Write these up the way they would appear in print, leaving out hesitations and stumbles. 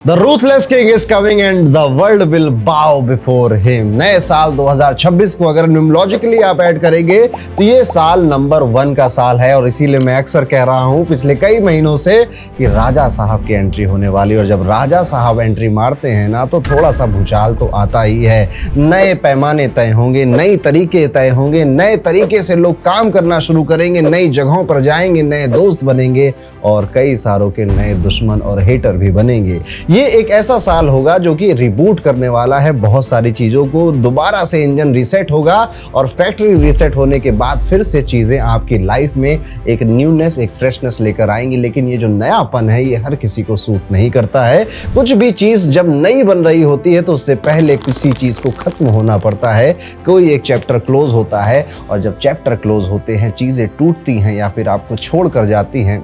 The ruthless king is coming and the world will bow before him। नए साल 2026 को अगर न्यूमोलॉजिकली आप ऐड करेंगे तो ये साल नंबर 1 का साल है और इसीलिए मैं अक्सर कह रहा हूं पिछले कई महीनों से कि राजा साहब की एंट्री होने वाली। और जब राजा साहब एंट्री मारते हैं ना तो थोड़ा सा भूचाल तो आता ही है। नए पैमाने तय होंगे, नई तरीके तय होंगे, नए तरीके से लोग काम करना शुरू करेंगे, नई जगहों पर जाएंगे, नए दोस्त बनेंगे और कई सारों के नए दुश्मन और हेटर भी बनेंगे। ये एक ऐसा साल होगा जो कि रिबूट करने वाला है बहुत सारी चीजों को। दोबारा से इंजन रीसेट होगा और फैक्ट्री रीसेट होने के बाद फिर से चीजें आपकी लाइफ में एक न्यूनेस, एक फ्रेशनेस लेकर आएंगी। लेकिन ये जो नयापन है ये हर किसी को सूट नहीं करता है। कुछ भी चीज जब नई बन रही होती है तो उससे पहले किसी चीज को खत्म होना पड़ता है। कोई एक चैप्टर क्लोज होता है और जब चैप्टर क्लोज होते हैं, चीजें टूटती हैं या फिर आपको छोड़ कर जाती हैं,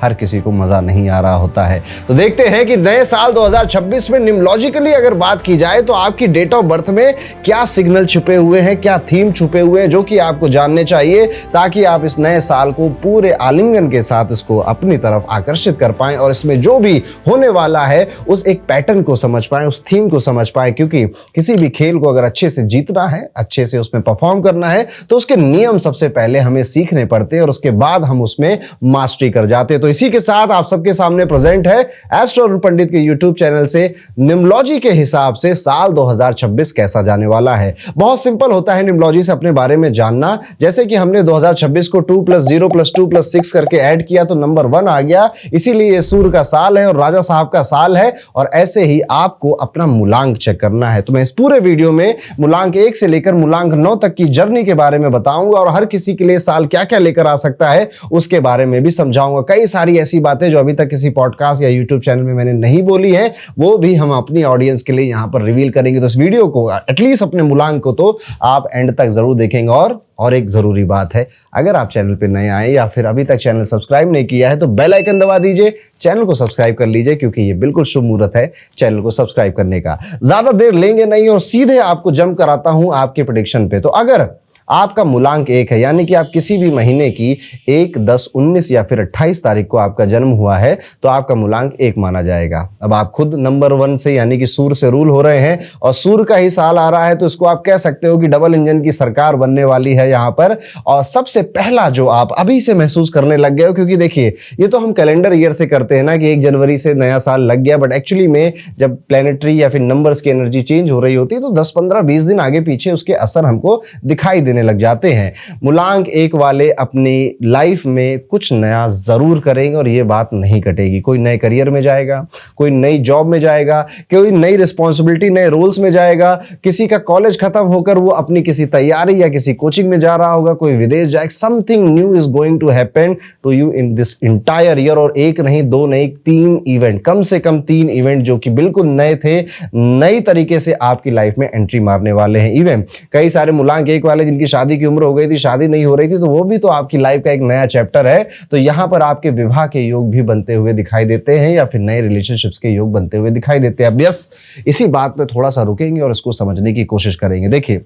हर किसी को मजा नहीं आ रहा होता है। तो देखते हैं कि नए साल 2026 में न्यूमोलॉजिकली अगर बात की जाए तो आपकी डेट ऑफ बर्थ में क्या सिग्नल छुपे हुए हैं, क्या थीम छुपे हुए हैं जो कि आपको जानने चाहिए ताकि आप इस नए साल को पूरे आलिंगन के साथ इसको अपनी तरफ आकर्षित कर पाएं और इसमें जो भी होने वाला है उस एक पैटर्न को समझ पाएं, उस थीम को समझ पाएं। क्योंकि किसी भी खेल को अगर अच्छे से जीतना है, अच्छे से उसमें परफॉर्म करना है तो उसके नियम सबसे पहले हमें सीखने पड़ते हैं और उसके बाद हम उसमें मास्टरी कर जाते हैं। तो इसी के साथ आप सबके सामने प्रेजेंट है एस्ट्रो अरुण पंडित के यूट्यूब चैनल से न्यूमोलॉजी के हिसाब से साल 2026 कैसा जाने वाला है। बहुत सिंपल होता है न्यूमोलॉजी से अपने बारे में जानना। जैसे कि हमने 2026 को 2 + 0 + 2 + 6 करके ऐड किया तो नंबर 1 आ गया। इसीलिए ये सूर्य का साल है और राजा साहब का साल है और ऐसे ही आपको अपना मूलांक चेक करना है। तो मैं इस पूरे वीडियो में मूलांक 1 से लेकर मूलांक 9 तक की जर्नी के बारे में बताऊंगा और हर किसी के लिए साल क्या क्या लेकर आ सकता है उसके बारे में भी समझाऊंगा। कई सारी ऐसी बातें जो अभी तक किसी पॉडकास्ट या यूट्यूब चैनल में मैंने नहीं बोली है वो भी हम अपनी ऑडियंस के लिए यहां पर रिवील करेंगे। तो इस वीडियो को एटलीस्ट अपने मूलांक को तो आप एंड तक जरूर देखेंगे। और एक जरूरी बात है, अगर आप चैनल पे नए आए या फिर अभी तक चैनल सब्सक्राइब नहीं किया है तो बेल आइकन दबा दीजिए, चैनल को सब्सक्राइब कर लीजिए क्योंकि ये बिल्कुल शुभ मुहूर्त है चैनल को सब्सक्राइब करने का। ज्यादा देर लेंगे नहीं और सीधे आपको जंप कराता हूं आपके प्रेडिक्शन पे। तो अगर आपका मूलांक 1 है यानी कि आप किसी भी महीने की 1, 10, 19 या फिर 28 तारीख को आपका जन्म हुआ है तो आपका मूलांक 1 माना जाएगा। अब आप खुद नंबर 1 से यानी कि सूर्य से रूल हो रहे हैं और सूर्य का ही साल आ रहा है तो इसको आप कह सकते हो कि डबल इंजन की सरकार बनने वाली है यहाँ पर। और सबसे पहला जो आप अभी से महसूस करने लग गए हो, क्योंकि देखिए ये तो हम कैलेंडर ईयर से करते हैं ना कि 1 जनवरी से नया साल लग गया, बट एक्चुअली में जब प्लैनेटरी या फिर नंबर्स की एनर्जी चेंज हो रही होती है तो 10, 15, 20 दिन आगे पीछे उसके असर हमको दिखाई लग जाते हैं। मूलांक 1 वाले अपनी लाइफ में कुछ नया जरूर करेंगे और ये बात नहीं कटेगी। कोई नए करियर में जाएगा, कोई नई जॉब में जाएगा, कोई नई रिस्पॉन्सिबिलिटी, नए रोल्स में जाएगा, किसी का कॉलेज खत्म होकर वो अपनी किसी तैयारी या किसी कोचिंग में जा रहा होगा, कोई विदेश जाएगा। Something new is going to happen to you in this entire year. और 1 नहीं, 2 नहीं, 3 इवेंट, कम से कम 3 इवेंट जो कि बिल्कुल नए थे, नई तरीके से आपकी लाइफ में एंट्री मारने वाले हैं। इवेंट कई सारे मूलांक 1 वाले जिनकी शादी की उम्र हो गई थी, शादी नहीं हो रही थी, तो वो भी तो आपकी लाइफ का एक नया चैप्टर है। तो यहां पर आपके विवाह के योग भी बनते हुए दिखाई देते हैं या फिर नए रिलेशनशिप्स के योग बनते हुए दिखाई देते हैं। अब यस, इसी बात पे थोड़ा सा रुकेंगे और इसको समझने की कोशिश करेंगे। देखिए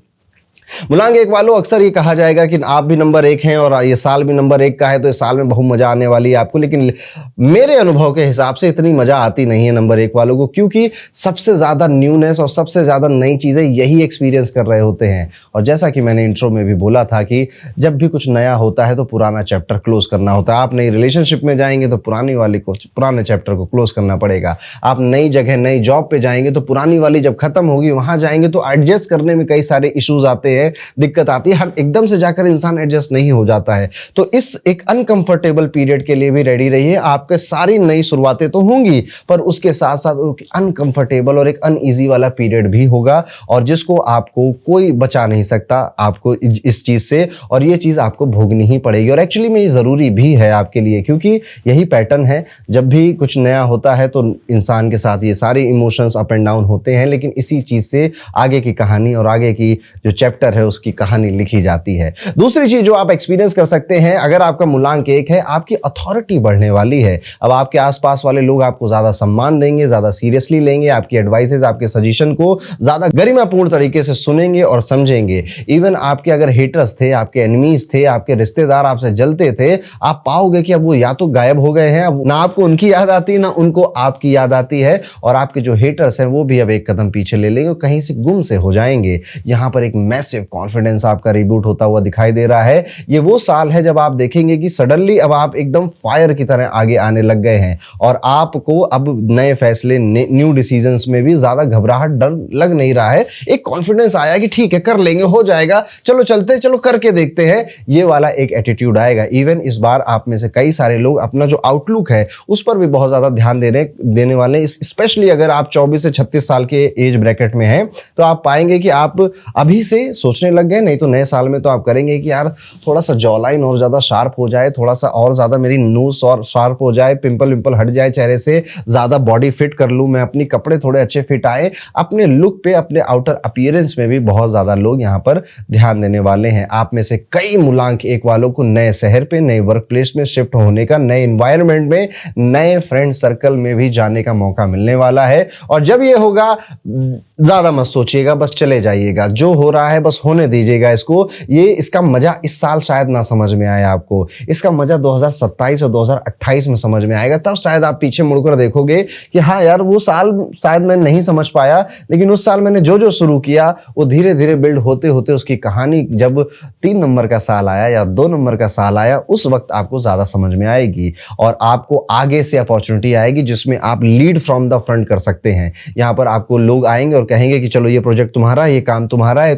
मूलांक 1 वालों, अक्सर ये कहा जाएगा कि आप भी नंबर 1 हैं और ये साल भी नंबर 1 का है तो इस साल में बहुत मजा आने वाली है आपको। लेकिन मेरे अनुभव के हिसाब से इतनी मजा आती नहीं है नंबर 1 वालों को, क्योंकि सबसे ज्यादा न्यूनेस और सबसे ज्यादा नई चीजें यही एक्सपीरियंस कर रहे होते हैं। और जैसा कि मैंने इंट्रो में भी बोला था कि जब भी कुछ नया होता है तो पुराना चैप्टर क्लोज करना होता है। आप नई रिलेशनशिप में जाएंगे तो पुराने चैप्टर को क्लोज करना पड़ेगा। आप नई जगह, नई जॉब पे जाएंगे तो पुरानी वाली जब खत्म होगी वहां जाएंगे तो एडजस्ट करने में कई सारे इश्यूज आते हैं, दिक्कत आती है। हर एकदम से जाकर इंसान एडजस्ट नहीं हो जाता है। तो इस एक अनकंफर्टेबल पीरियड के लिए भी रेडी रहिए। आपके सारी नई शुरुआतें तो होंगी पर उसके साथ साथ अनकंफर्टेबल और एक अनईजी वाला पीरियड भी होगा और जिसको आपको कोई बचा नहीं सकता आपको इस चीज से, और ये चीज आपको भोगनी ही पड़ेगी। और एक्चुअली में ये जरूरी भी है आपके लिए, क्योंकि यही पैटर्न है। जब भी कुछ नया होता है तो इंसान के साथ ये सारे इमोशंस अप एंड डाउन होते हैं, लेकिन इसी चीज से आगे की कहानी और आगे की जो चैप्टर तरह उसकी कहानी लिखी जाती है। दूसरी चीज जो आप एक्सपीरियंस कर सकते हैं, अगर आपका मूलांक 1 है, आपकी अथॉरिटी बढ़ने वाली है। अब आपके आसपास वाले लोग आपको ज्यादा सम्मान देंगे, ज्यादा सीरियसली लेंगे, आपकी एडवाइसेज, आपके सजेशन को ज्यादा गरिमापूर्ण तरीके से सुनेंगे और समझेंगे। इवन आपके अगर हेटर्स थे, आपके एनिमीज थे, आपके रिश्तेदार आपसे जलते थे, आप पाओगे कि अब वो या तो गायब हो गए हैं, अब ना आपको उनकी याद आती है ना उनको आपकी याद आती है, और आपके जो हेटर्स हैं वो भी अब एक कदम पीछे ले लेंगे, कहीं से गुम से हो जाएंगे। यहां पर एक मैसिव कॉन्फिडेंस आपका रिबूट होता हुआ दिखाई दे रहा है। ये वो साल है जब आप देखेंगे कि सडनली अब आप एकदम फायर की तरह आगे आने लग गए हैं, और आपको अब नए फैसले, न्यू डिसीजंस में भी ज्यादा घबराहट, डर लग नहीं रहा है। एक कॉन्फिडेंस आया कि ठीक है, कर लेंगे, हो जाएगा, चलो चलते, चलो करके देखते हैं, ये वाला एक एटीट्यूड आएगा। इवन इस बार आप में से कई सारे लोग अपना जो आउटलुक है उस पर भी बहुत ज्यादा ध्यान देने वाले, स्पेशली अगर आप 24 से 36 साल के एज ब्रैकेट में हैं, तो आप पाएंगे कि आप अभी से सोचने लग गए, नहीं तो नए साल में तो आप करेंगे कि यार थोड़ा सा जॉ लाइन और ज्यादा शार्प हो जाए, थोड़ा सा और ज्यादा मेरी नोज और शार्प हो जाए, पिंपल विंपल हट जाए चेहरे से, ज्यादा बॉडी फिट कर लूं मैं, अपनी कपड़े थोड़े अच्छे फिट आए, अपने लुक पे, अपने आउटर अपीयरेंस में भी बहुत ज्यादा लोग यहां पर ध्यान देने वाले हैं। आप में से कई मूलांक 1 वालों को नए शहर पे, नए वर्क प्लेस में शिफ्ट होने का, नए एनवायरनमेंट में, नए फ्रेंड सर्कल में भी जाने का मौका मिलने वाला है। और जब ये होगा, ज्यादा मत सोचिएगा, बस चले जाइएगा, जो हो रहा है बस होने दीजिएगा इसको। इसका मजा इस साल शायद ना समझ में आए आपको, इसका मजा 2027 और 2028 में समझ में आएगा। तब शायद आप पीछे मुड़कर देखोगे कि हाँ यार, वो साल शायद मैं नहीं समझ पाया, लेकिन उस साल मैंने जो जो शुरू किया वो धीरे धीरे बिल्ड होते होते उसकी कहानी जब 3 नंबर का साल आया या 2 नंबर का साल आया, उस वक्त आपको ज्यादा समझ में आएगी, और आपको आगे से अपॉर्चुनिटी आएगी जिसमें आप लीड फ्रॉम द फ्रंट कर सकते हैं। यहां पर आपको लोग आएंगे और कहेंगे कि चलो ये प्रोजेक्ट तुम्हारा, ये काम तुम्हारा है,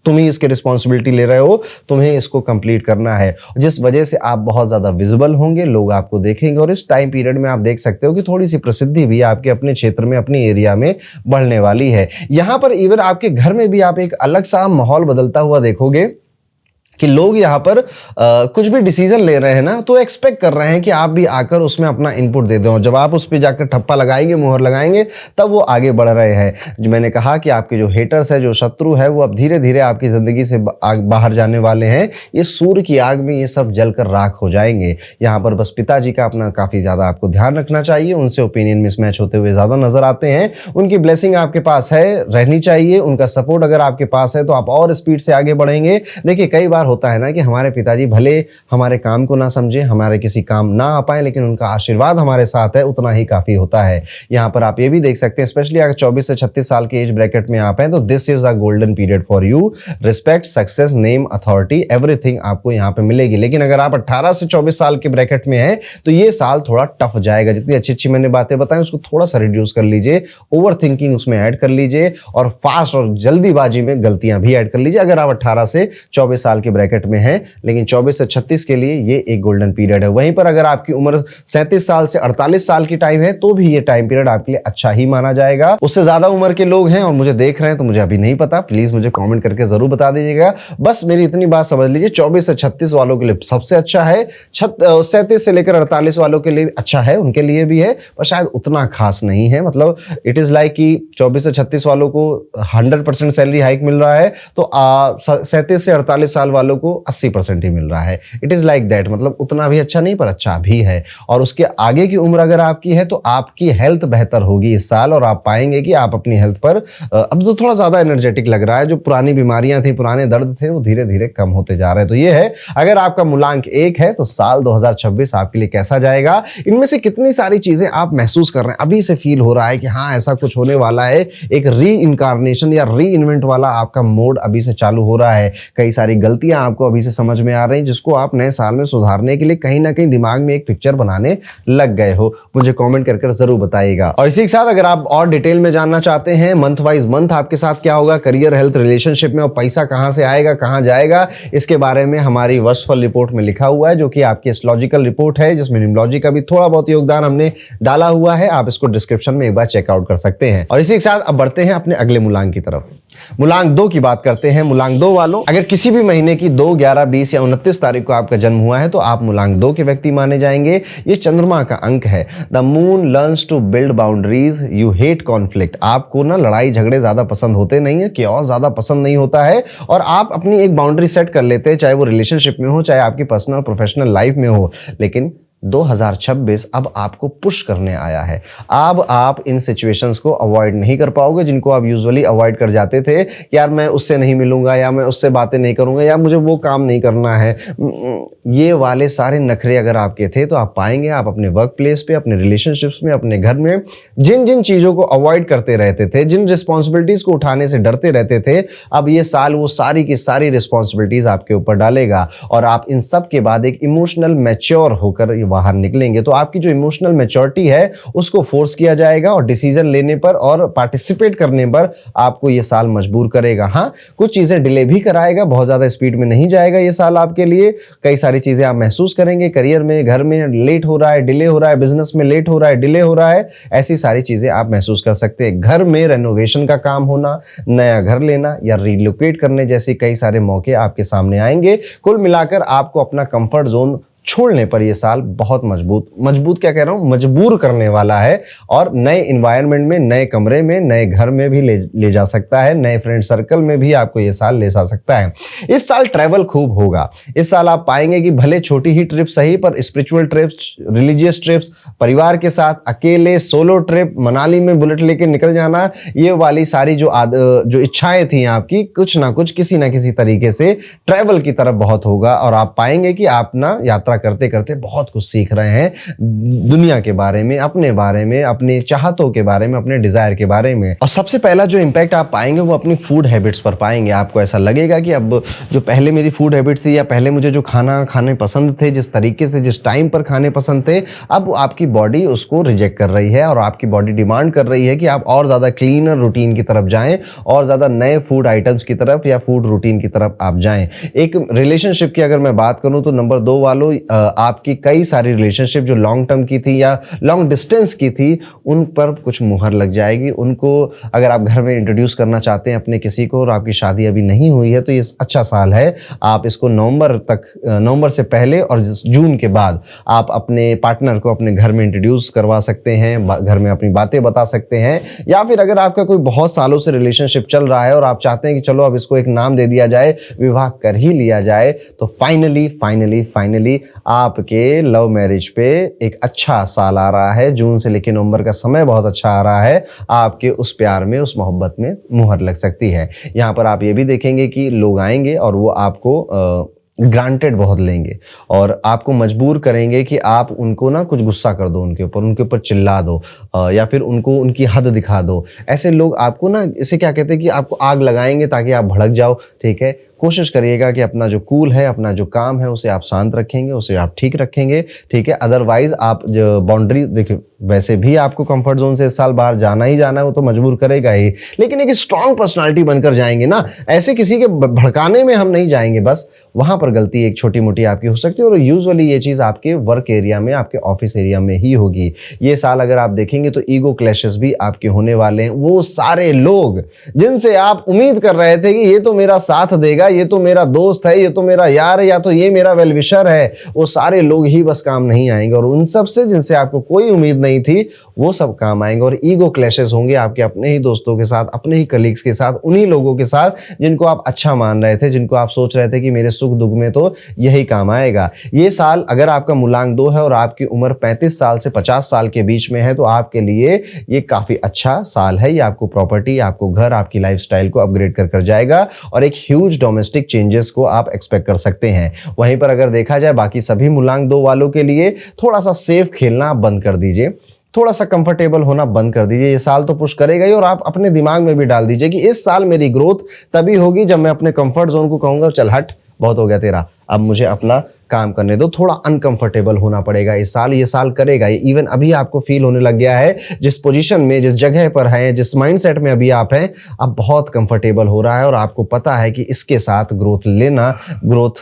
तुम ही इसकी रिस्पॉन्सिबिलिटी ले रहे हो, तुम्हें इसको कंप्लीट करना है, जिस वजह से आप बहुत ज्यादा विजिबल होंगे, लोग आपको देखेंगे। और इस टाइम पीरियड में आप देख सकते हो कि थोड़ी सी प्रसिद्धि भी आपके अपने क्षेत्र में, अपने एरिया में बढ़ने वाली है। यहां पर इवन आपके घर में भी आप एक अलग सा माहौल बदलता हुआ देखोगे कि लोग यहाँ पर कुछ भी डिसीजन ले रहे हैं ना, तो एक्सपेक्ट कर रहे हैं कि आप भी आकर उसमें अपना इनपुट दे दो। जब आप उस पर जाकर ठप्पा लगाएंगे, मुहर लगाएंगे, तब वो आगे बढ़ रहे हैं। जो मैंने कहा कि आपके जो हेटर्स है, जो शत्रु है, वो अब धीरे धीरे आपकी जिंदगी से बाहर जाने वाले हैं। ये सूर्य की आग में ये सब जलकर राख हो जाएंगे। यहाँ पर बस पिताजी का अपना काफी ज्यादा आपको ध्यान रखना चाहिए, उनसे ओपिनियन मिसमैच होते हुए ज्यादा नजर आते हैं। उनकी ब्लेसिंग आपके पास है, रहनी चाहिए, उनका सपोर्ट अगर आपके पास है तो आप और स्पीड से आगे बढ़ेंगे। देखिए, कई बार होता है ना कि हमारे पिताजी भले हमारे काम को ना समझे, हमारे किसी काम ना आ पाए, लेकिन उनका आशीर्वाद हमारे साथ है, उतना ही काफी होता है। यहां पर आप ये भी देख सकते हैं, स्पेशली अगर 24 से 36 साल के एज ब्रैकेट में आप हैं, तो this is a golden period for you. Respect, success, name, authority, everything आपको यहां पे मिलेगी। लेकिन अगर आप 18 से 24 साल के ब्रैकेट में हैं, तो ये साल थोड़ा टफ जाएगा। जितनी अच्छी अच्छी मैंने बातें बताई उसको थोड़ा सा रिड्यूस कर लीजिए, ओवर थिंकिंग उसमें ऐड कर लीजिए, और फास्ट और जल्दीबाजी में गलतियां भी ऐड कर लीजिए अगर आप 18 से 24 साल के ब्रैकेट में हैं। लेकिन 24 से 36 के लिए ये एक गोल्डन पीरियड है। वहीं पर अगर आपकी उम्र 37 साल से 48 साल की टाइम है, तो भी ये टाइम पीरियड आपके लिए अच्छा ही माना जाएगा। उससे ज्यादा उम्र के लोग हैं और मुझे देख रहे हैं, तो मुझे अभी नहीं पता, प्लीज मुझे कमेंट करके जरूर बता दीजिएगा। बस मेरी इतनी बात समझ लीजिए, 24 से 36 वालों के लिए सबसे अच्छा है, 37 से लेकर 48 वालों के लिए अच्छा है, उनके लिए भी है, पर शायद उतना खास नहीं है। मतलब इट इज लाइक कि 24 से 36 वालों को 100% सैलरी हाइक मिल रहा है, तो 37 से 48 साल वालों को 80% ही मिल रहा है। इट इज लाइक दैट, मतलब उतना भी अच्छा नहीं पर अच्छा भी है। और उसके आगे की उम्र अगर आपकी है, तो आपकी हेल्थ बेहतर होगी इस साल, और आप पाएंगे कि आप अपनी हेल्थ पर अब तो थोड़ा ज्यादा एनर्जेटिक लग रहा है। जो पुरानी बीमारियां थी, पुराने दर्द थे, वो धीरे धीरे कम होते जा रहे हैं। तो ये है, अगर आपका मूलांक 1 है, तो साल 2026 आपके लिए कैसा जाएगा, इनमें से कितनी सारी चीजें आप महसूस कर रहे हैं, अभी से फील हो रहा है कि हाँ ऐसा कुछ होने वाला है, एक री इनकारनेशन या री इन्वेंट वाला आपका मोड अभी से चालू हो रहा है। कई सारी गलतियां आपको अभी से समझ में आ रही, जिसको आप नए साल में सुधारने के लिए कहीं ना कहीं दिमाग में एक पिक्चर बनाने लग गए हो। मुझे कमेंट करके जरूर बताइएगा। और इसी के साथ अगर आप और डिटेल में जानना चाहते हैं मंथ वाइज मंथ आपके साथ क्या होगा करियर, हेल्थ, रिलेशनशिप में, और पैसा कहां से आएगा, कहां जाएगा, इसके बारे में हमारी वर्षफल रिपोर्ट में लिखा हुआ है, जो कि आपकी एस्ट्रोलॉजिकल रिपोर्ट है, जिसमें न्यूमरोलॉजी का भी थोड़ा बहुत योगदान हमने डाला हुआ है। आप इसको डिस्क्रिप्शन में एक बार चेकआउट कर सकते हैं। और इसी के साथ अब बढ़ते हैं अपने अगले मूलांक की तरफ। मूलांक 2 की बात करते हैं। मूलांक 2 वालों, अगर किसी भी महीने कि 2, 11, 20 या 29 तारीख को आपका जन्म हुआ है तो आप मूलांक 2 के व्यक्ति माने जाएंगे। ये चंद्रमा का अंक है। The moon learns to build boundaries, you hate conflict. आपको ना लड़ाई झगड़े ज्यादा पसंद होते नहीं है, chaos ज्यादा पसंद नहीं होता है, और आप अपनी एक बाउंड्री सेट कर लेते हैं, चाहे वो रिलेशनशिप में हो, चाहे आपकी पर्सनल प्रोफेशनल लाइफ में हो। लेकिन 2026 अब आपको पुश करने आया है। अब आप इन सिचुएशंस को अवॉइड नहीं कर पाओगे जिनको आप यूजुअली अवॉइड कर जाते थे, यार मैं उससे नहीं मिलूंगा, या मैं उससे बातें नहीं करूंगा, या मुझे वो काम नहीं करना है। ये वाले सारे नखरे अगर आपके थे तो आप पाएंगे आप अपने वर्क प्लेस पे, अपने रिलेशनशिप्स में, अपने घर में जिन जिन चीजों को अवॉइड करते रहते थे, जिन रिस्पॉन्सिबिलिटीज को उठाने से डरते रहते थे, अब ये साल वो सारी की सारी रिस्पॉन्सिबिलिटीज आपके ऊपर डालेगा और आप इन सब के बाद एक इमोशनल मैच्योर होकर बाहर निकलेंगे। तो आपकी जो इमोशनल मैच्योरिटी है उसको फोर्स किया जाएगा और डिसीजन लेने पर और पार्टिसिपेट करने पर आपको ये साल मजबूर करेगा। हाँ, कुछ चीजें डिले भी कराएगा, बहुत ज्यादा स्पीड में नहीं जाएगा ये साल आपके लिए। कई सारी चीजें आप महसूस करेंगे, करियर में, घर में लेट हो रहा है, डिले हो रहा है, बिजनेस में लेट हो रहा है, डिले हो रहा है, ऐसी सारी चीजें आप महसूस कर सकते हैं। घर में रेनोवेशन का काम होना, नया घर लेना या रिलोकेट करने जैसे कई सारे मौके आपके सामने आएंगे। कुल मिलाकर आपको अपना कंफर्ट जोन छोड़ने पर यह साल बहुत मजबूत क्या कह रहा हूं, मजबूर करने वाला है, और नए इन्वायरमेंट में, नए कमरे में, नए घर में भी ले जा सकता है, नए फ्रेंड सर्कल में भी आपको यह साल ले जा सकता है। इस साल ट्रैवल खूब होगा। इस साल आप पाएंगे कि भले छोटी ही ट्रिप सही, पर स्पिरिचुअल ट्रिप्स, रिलीजियस ट्रिप्स, परिवार के साथ, अकेले सोलो ट्रिप, मनाली में बुलेट लेके निकल जाना, ये वाली सारी जो इच्छाएं थी आपकी, कुछ ना कुछ किसी ना किसी तरीके से ट्रैवल की तरफ बहुत होगा, और आप पाएंगे कि आप ना यात्रा करते करते बहुत कुछ सीख रहे हैं दुनिया के बारे में, अपने चाहतों के बारे में, अपने डिजायर के बारे में। और सबसे पहला जो इंपैक्ट आप पाएंगे वो अपनी फूड हैबिट्स पर पाएंगे। आपको ऐसा लगेगा कि अब जो पहले मेरी फूड हैबिट्स थी, या पहले मुझे जो खाना खाने पसंद थे, जिस तरीके से, जिस टाइम पर खाने पसंद थे, अब आपकी बॉडी उसको रिजेक्ट कर रही है, और आपकी बॉडी डिमांड कर रही है कि आप और ज्यादा क्लीनर रूटीन की तरफ जाएं, और ज्यादा नए फूड आइटम्स की तरफ या फूड रूटीन की तरफ आप जाएं। एक रिलेशनशिप की अगर मैं बात करूं तो नंबर 2 वालों, आपकी कई सारी रिलेशनशिप जो लॉन्ग टर्म की थी या लॉन्ग डिस्टेंस की थी, उन पर कुछ मुहर लग जाएगी। उनको अगर आप घर में इंट्रोड्यूस करना चाहते हैं अपने किसी को और आपकी शादी अभी नहीं हुई है, तो ये अच्छा साल है। आप इसको नवंबर से पहले और जून के बाद आप अपने पार्टनर को अपने घर में इंट्रोड्यूस करवा सकते हैं, घर में अपनी बातें बता सकते हैं। या फिर अगर आपका कोई बहुत सालों से रिलेशनशिप चल रहा है और आप चाहते हैं कि चलो अब इसको एक नाम दे दिया जाए, विवाह कर ही लिया जाए, तो फाइनली आपके लव मैरिज पे एक अच्छा साल आ रहा है। जून से लेकर नवंबर का समय बहुत अच्छा आ रहा है। आपके उस प्यार में, उस मोहब्बत में मुहर लग सकती है। यहाँ पर आप ये भी देखेंगे कि लोग आएंगे और वो आपको ग्रांटेड बहुत लेंगे और आपको मजबूर करेंगे कि आप उनको ना कुछ गुस्सा कर दो, उनके ऊपर चिल्ला दो, या फिर उनको उनकी हद दिखा दो। ऐसे लोग आपको ना, इसे क्या कहते हैं कि आपको आग लगाएंगे ताकि आप भड़क जाओ। ठीक है, कोशिश करिएगा कि अपना जो कूल है, अपना जो काम है, उसे आप शांत रखेंगे, उसे आप ठीक रखेंगे। ठीक है, अदरवाइज आप जो बाउंड्री देखिए, वैसे भी आपको कंफर्ट जोन से इस साल बाहर जाना ही जाना है, वो तो मजबूर करेगा ही, लेकिन एक स्ट्रांग पर्सनालिटी बनकर जाएंगे ना। ऐसे किसी के भड़काने में हम नहीं जाएंगे, बस वहां पर गलती एक छोटी मोटी आपकी हो सकती है, और यूजुअली ये चीज आपके वर्क एरिया में, आपके ऑफिस एरिया में ही होगी। ये साल अगर आप देखेंगे तो ईगो क्लैशेस भी आपके होने वाले हैं। वो सारे लोग जिनसे आप उम्मीद कर रहे थे कि ये तो मेरा साथ देगा, ये तो मेरा दोस्त है, ये तो मेरा यार है, या तो ये मेरा वेल विशर है, वो सारे लोग ही बस काम नहीं आएंगे। और उन सब से जिनसे आपको कोई उम्मीद नहीं थी, वो सब काम आएंगे। और ईगो क्लैशेस होंगे आपके अपने ही दोस्तों के साथ, अपने ही कलीग्स के साथ, उन्हीं लोगों के साथ जिनको आप अच्छा मान रहे थे, जिनको आप सोच रहे थे कि मेरे सुख दुख में तो यही काम आएगा। ये साल अगर आपका मूलांक 2 है और आपकी उम्र 35 साल से 50 साल के बीच में है, तो आपके लिए ये काफी अच्छा साल है। ये आपको प्रॉपर्टी, आपको घर, आपकी लाइफस्टाइल को अपग्रेड कर जाएगा, और एक ह्यूज डोमेस्टिक चेंजेस को आप एक्सपेक्ट कर सकते हैं। वहीं पर अगर देखा जाए बाकी सभी मूलांक 2 वालों के लिए, थोड़ा सा सेफ खेलना बंद कर दीजिए, थोड़ा सा कंफर्टेबल होना बंद कर दीजिए। ये साल तो पुश करेगा ही, और आप अपने दिमाग में भी डाल दीजिए कि इस साल मेरी ग्रोथ तभी होगी जब मैं अपने कंफर्ट जोन को कहूंगा चल हट, बहुत हो गया तेरा, अब मुझे अपना काम करने दो, थोड़ा अनकंफर्टेबल होना पड़ेगा इस साल, ये साल करेगा। इवन अभी आपको फील होने लग गया है, जिस पोजीशन में, जिस जगह पर है, जिस माइंडसेट में अभी आप हैं, अब बहुत कंफर्टेबल हो रहा है और आपको पता है कि इसके साथ ग्रोथ लेना, ग्रोथ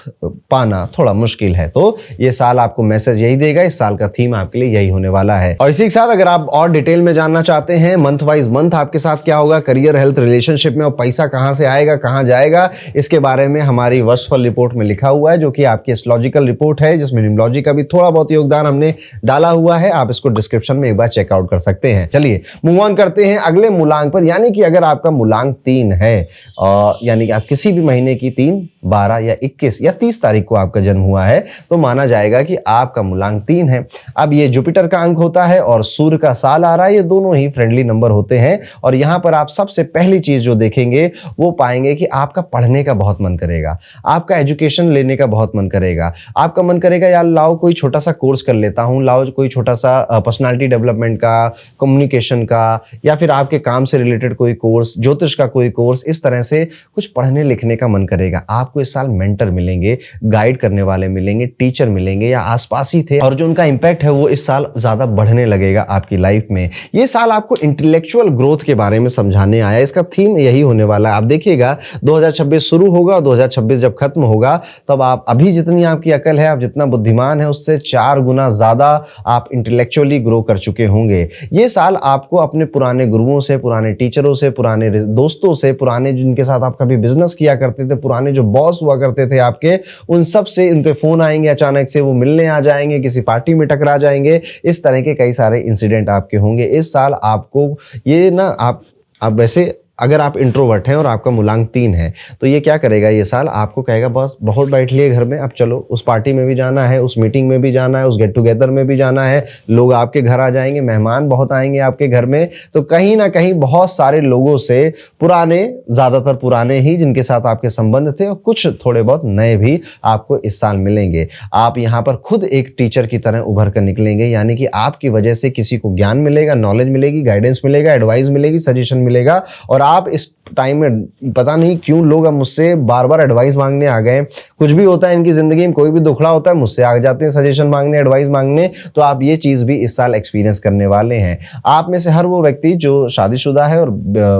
पाना थोड़ा मुश्किल है। तो ये साल आपको मैसेज यही देगा, इस साल का थीम आपके लिए यही होने वाला है। और इसी के साथ अगर आप और डिटेल में जानना चाहते हैं मंथ वाइज मंथ आपके साथ क्या होगा, करियर, हेल्थ, रिलेशनशिप में, और पैसा कहां से आएगा, कहां जाएगा, इसके बारे में हमारी वर्षफल रिपोर्ट में लिखा हुआ है, जो कि आपकी एस्ट्रोलॉजिकल रिपोर्ट है, जिसमें न्यूमरोलॉजी का भी थोड़ा बहुत योगदान हमने डाला हुआ है। आप इसको डिस्क्रिप्शन में एक बार चेकआउट कर सकते हैं। चलिए मूव ऑन करते हैं अगले मूलांक पर, यानी कि अगर आपका मूलांक 3 है, यानी कि आप किसी भी महीने की 3, 12 या 21 या 30 तारीख को आपका जन्म हुआ है, तो माना जाएगा कि आपका मूलांक 3 है। अब ये जुपिटर का अंक होता है और सूर्य का साल आ रहा है, ये दोनों ही फ्रेंडली नंबर होते हैं। और यहां पर आप सबसे पहली चीज जो देखेंगे वो पाएंगे कि आपका पढ़ने का बहुत मन करेगा, आपका एजुकेशन लेने का बहुत मन करेगा, आपका मन करेगा यार लाओ कोई छोटा सा कोर्स कर लेता हूं, लाओ कोई छोटा सा पर्सनालिटी डेवलपमेंट का, कम्युनिकेशन का, या फिर आपके काम से रिलेटेड कोई कोर्स, ज्योतिष का कोई कोर्स, इस तरह से कुछ पढ़ने लिखने का मन करेगा। आपको इस साल मेंटर मिलेंगे, गाइड करने वाले मिलेंगे, टीचर मिलेंगे या आसपास ही थे, और जो उनका इंपैक्ट है वो इस साल ज्यादा बढ़ने लगेगा आपकी लाइफ में। ये साल आपको इंटेलेक्चुअल ग्रोथ के बारे में समझाने आया, इसका थीम यही होने वाला है। आप देखिएगा 2026 शुरू होगा, 2026 जब खत्म होगा तब आप अभी जितनी आपकी अकल है, आप जितना बुद्धिमान है, उससे 4 गुना ज्यादा आप इंटेलेक्चुअली ग्रो कर चुके होंगे। ये साल आपको अपने पुराने गुरुओं से, पुराने टीचरों से, पुराने दोस्तों से, पुराने जिनके साथ आप कभी बिजनेस किया करते थे, पुराने जो बॉस हुआ करते थे आपके, उन सब से उनके फोन आएंगे, अचानक से वो मिलने आ जाएंगे, किसी पार्टी में टकरा जाएंगे, इस तरह के कई सारे इंसिडेंट आपके होंगे। इस साल आपको ये ना, आप वैसे अगर आप इंट्रोवर्ट हैं और आपका मूलांक 3 है, तो ये क्या करेगा, ये साल आपको कहेगा बस बहुत बैठ लिए घर में, अब चलो उस पार्टी में भी जाना है, उस मीटिंग में भी जाना है, उस गेट टुगेदर में भी जाना है, लोग आपके घर आ जाएंगे, मेहमान बहुत आएंगे आपके घर में। तो कहीं ना कहीं बहुत सारे लोगों से, पुराने, ज्यादातर पुराने ही जिनके साथ आपके संबंध थे, और कुछ थोड़े बहुत नए भी आपको इस साल मिलेंगे। आप यहाँ पर खुद एक टीचर की तरह उभर कर निकलेंगे, यानी कि आपकी वजह से किसी को ज्ञान मिलेगा, नॉलेज मिलेगी, गाइडेंस मिलेगा, एडवाइस मिलेगी, सजेशन मिलेगा। और आप इस टाइम में पता नहीं क्यों लोग अब मुझसे बार बार एडवाइस मांगने आ गए, कुछ भी होता है इनकी जिंदगी में, कोई भी दुखड़ा होता है मुझसे आ जाते हैं सजेशन मांगने, एडवाइस मांगने। तो आप ये चीज भी इस साल एक्सपीरियंस करने वाले हैं। आप में से हर वो व्यक्ति जो शादीशुदा है और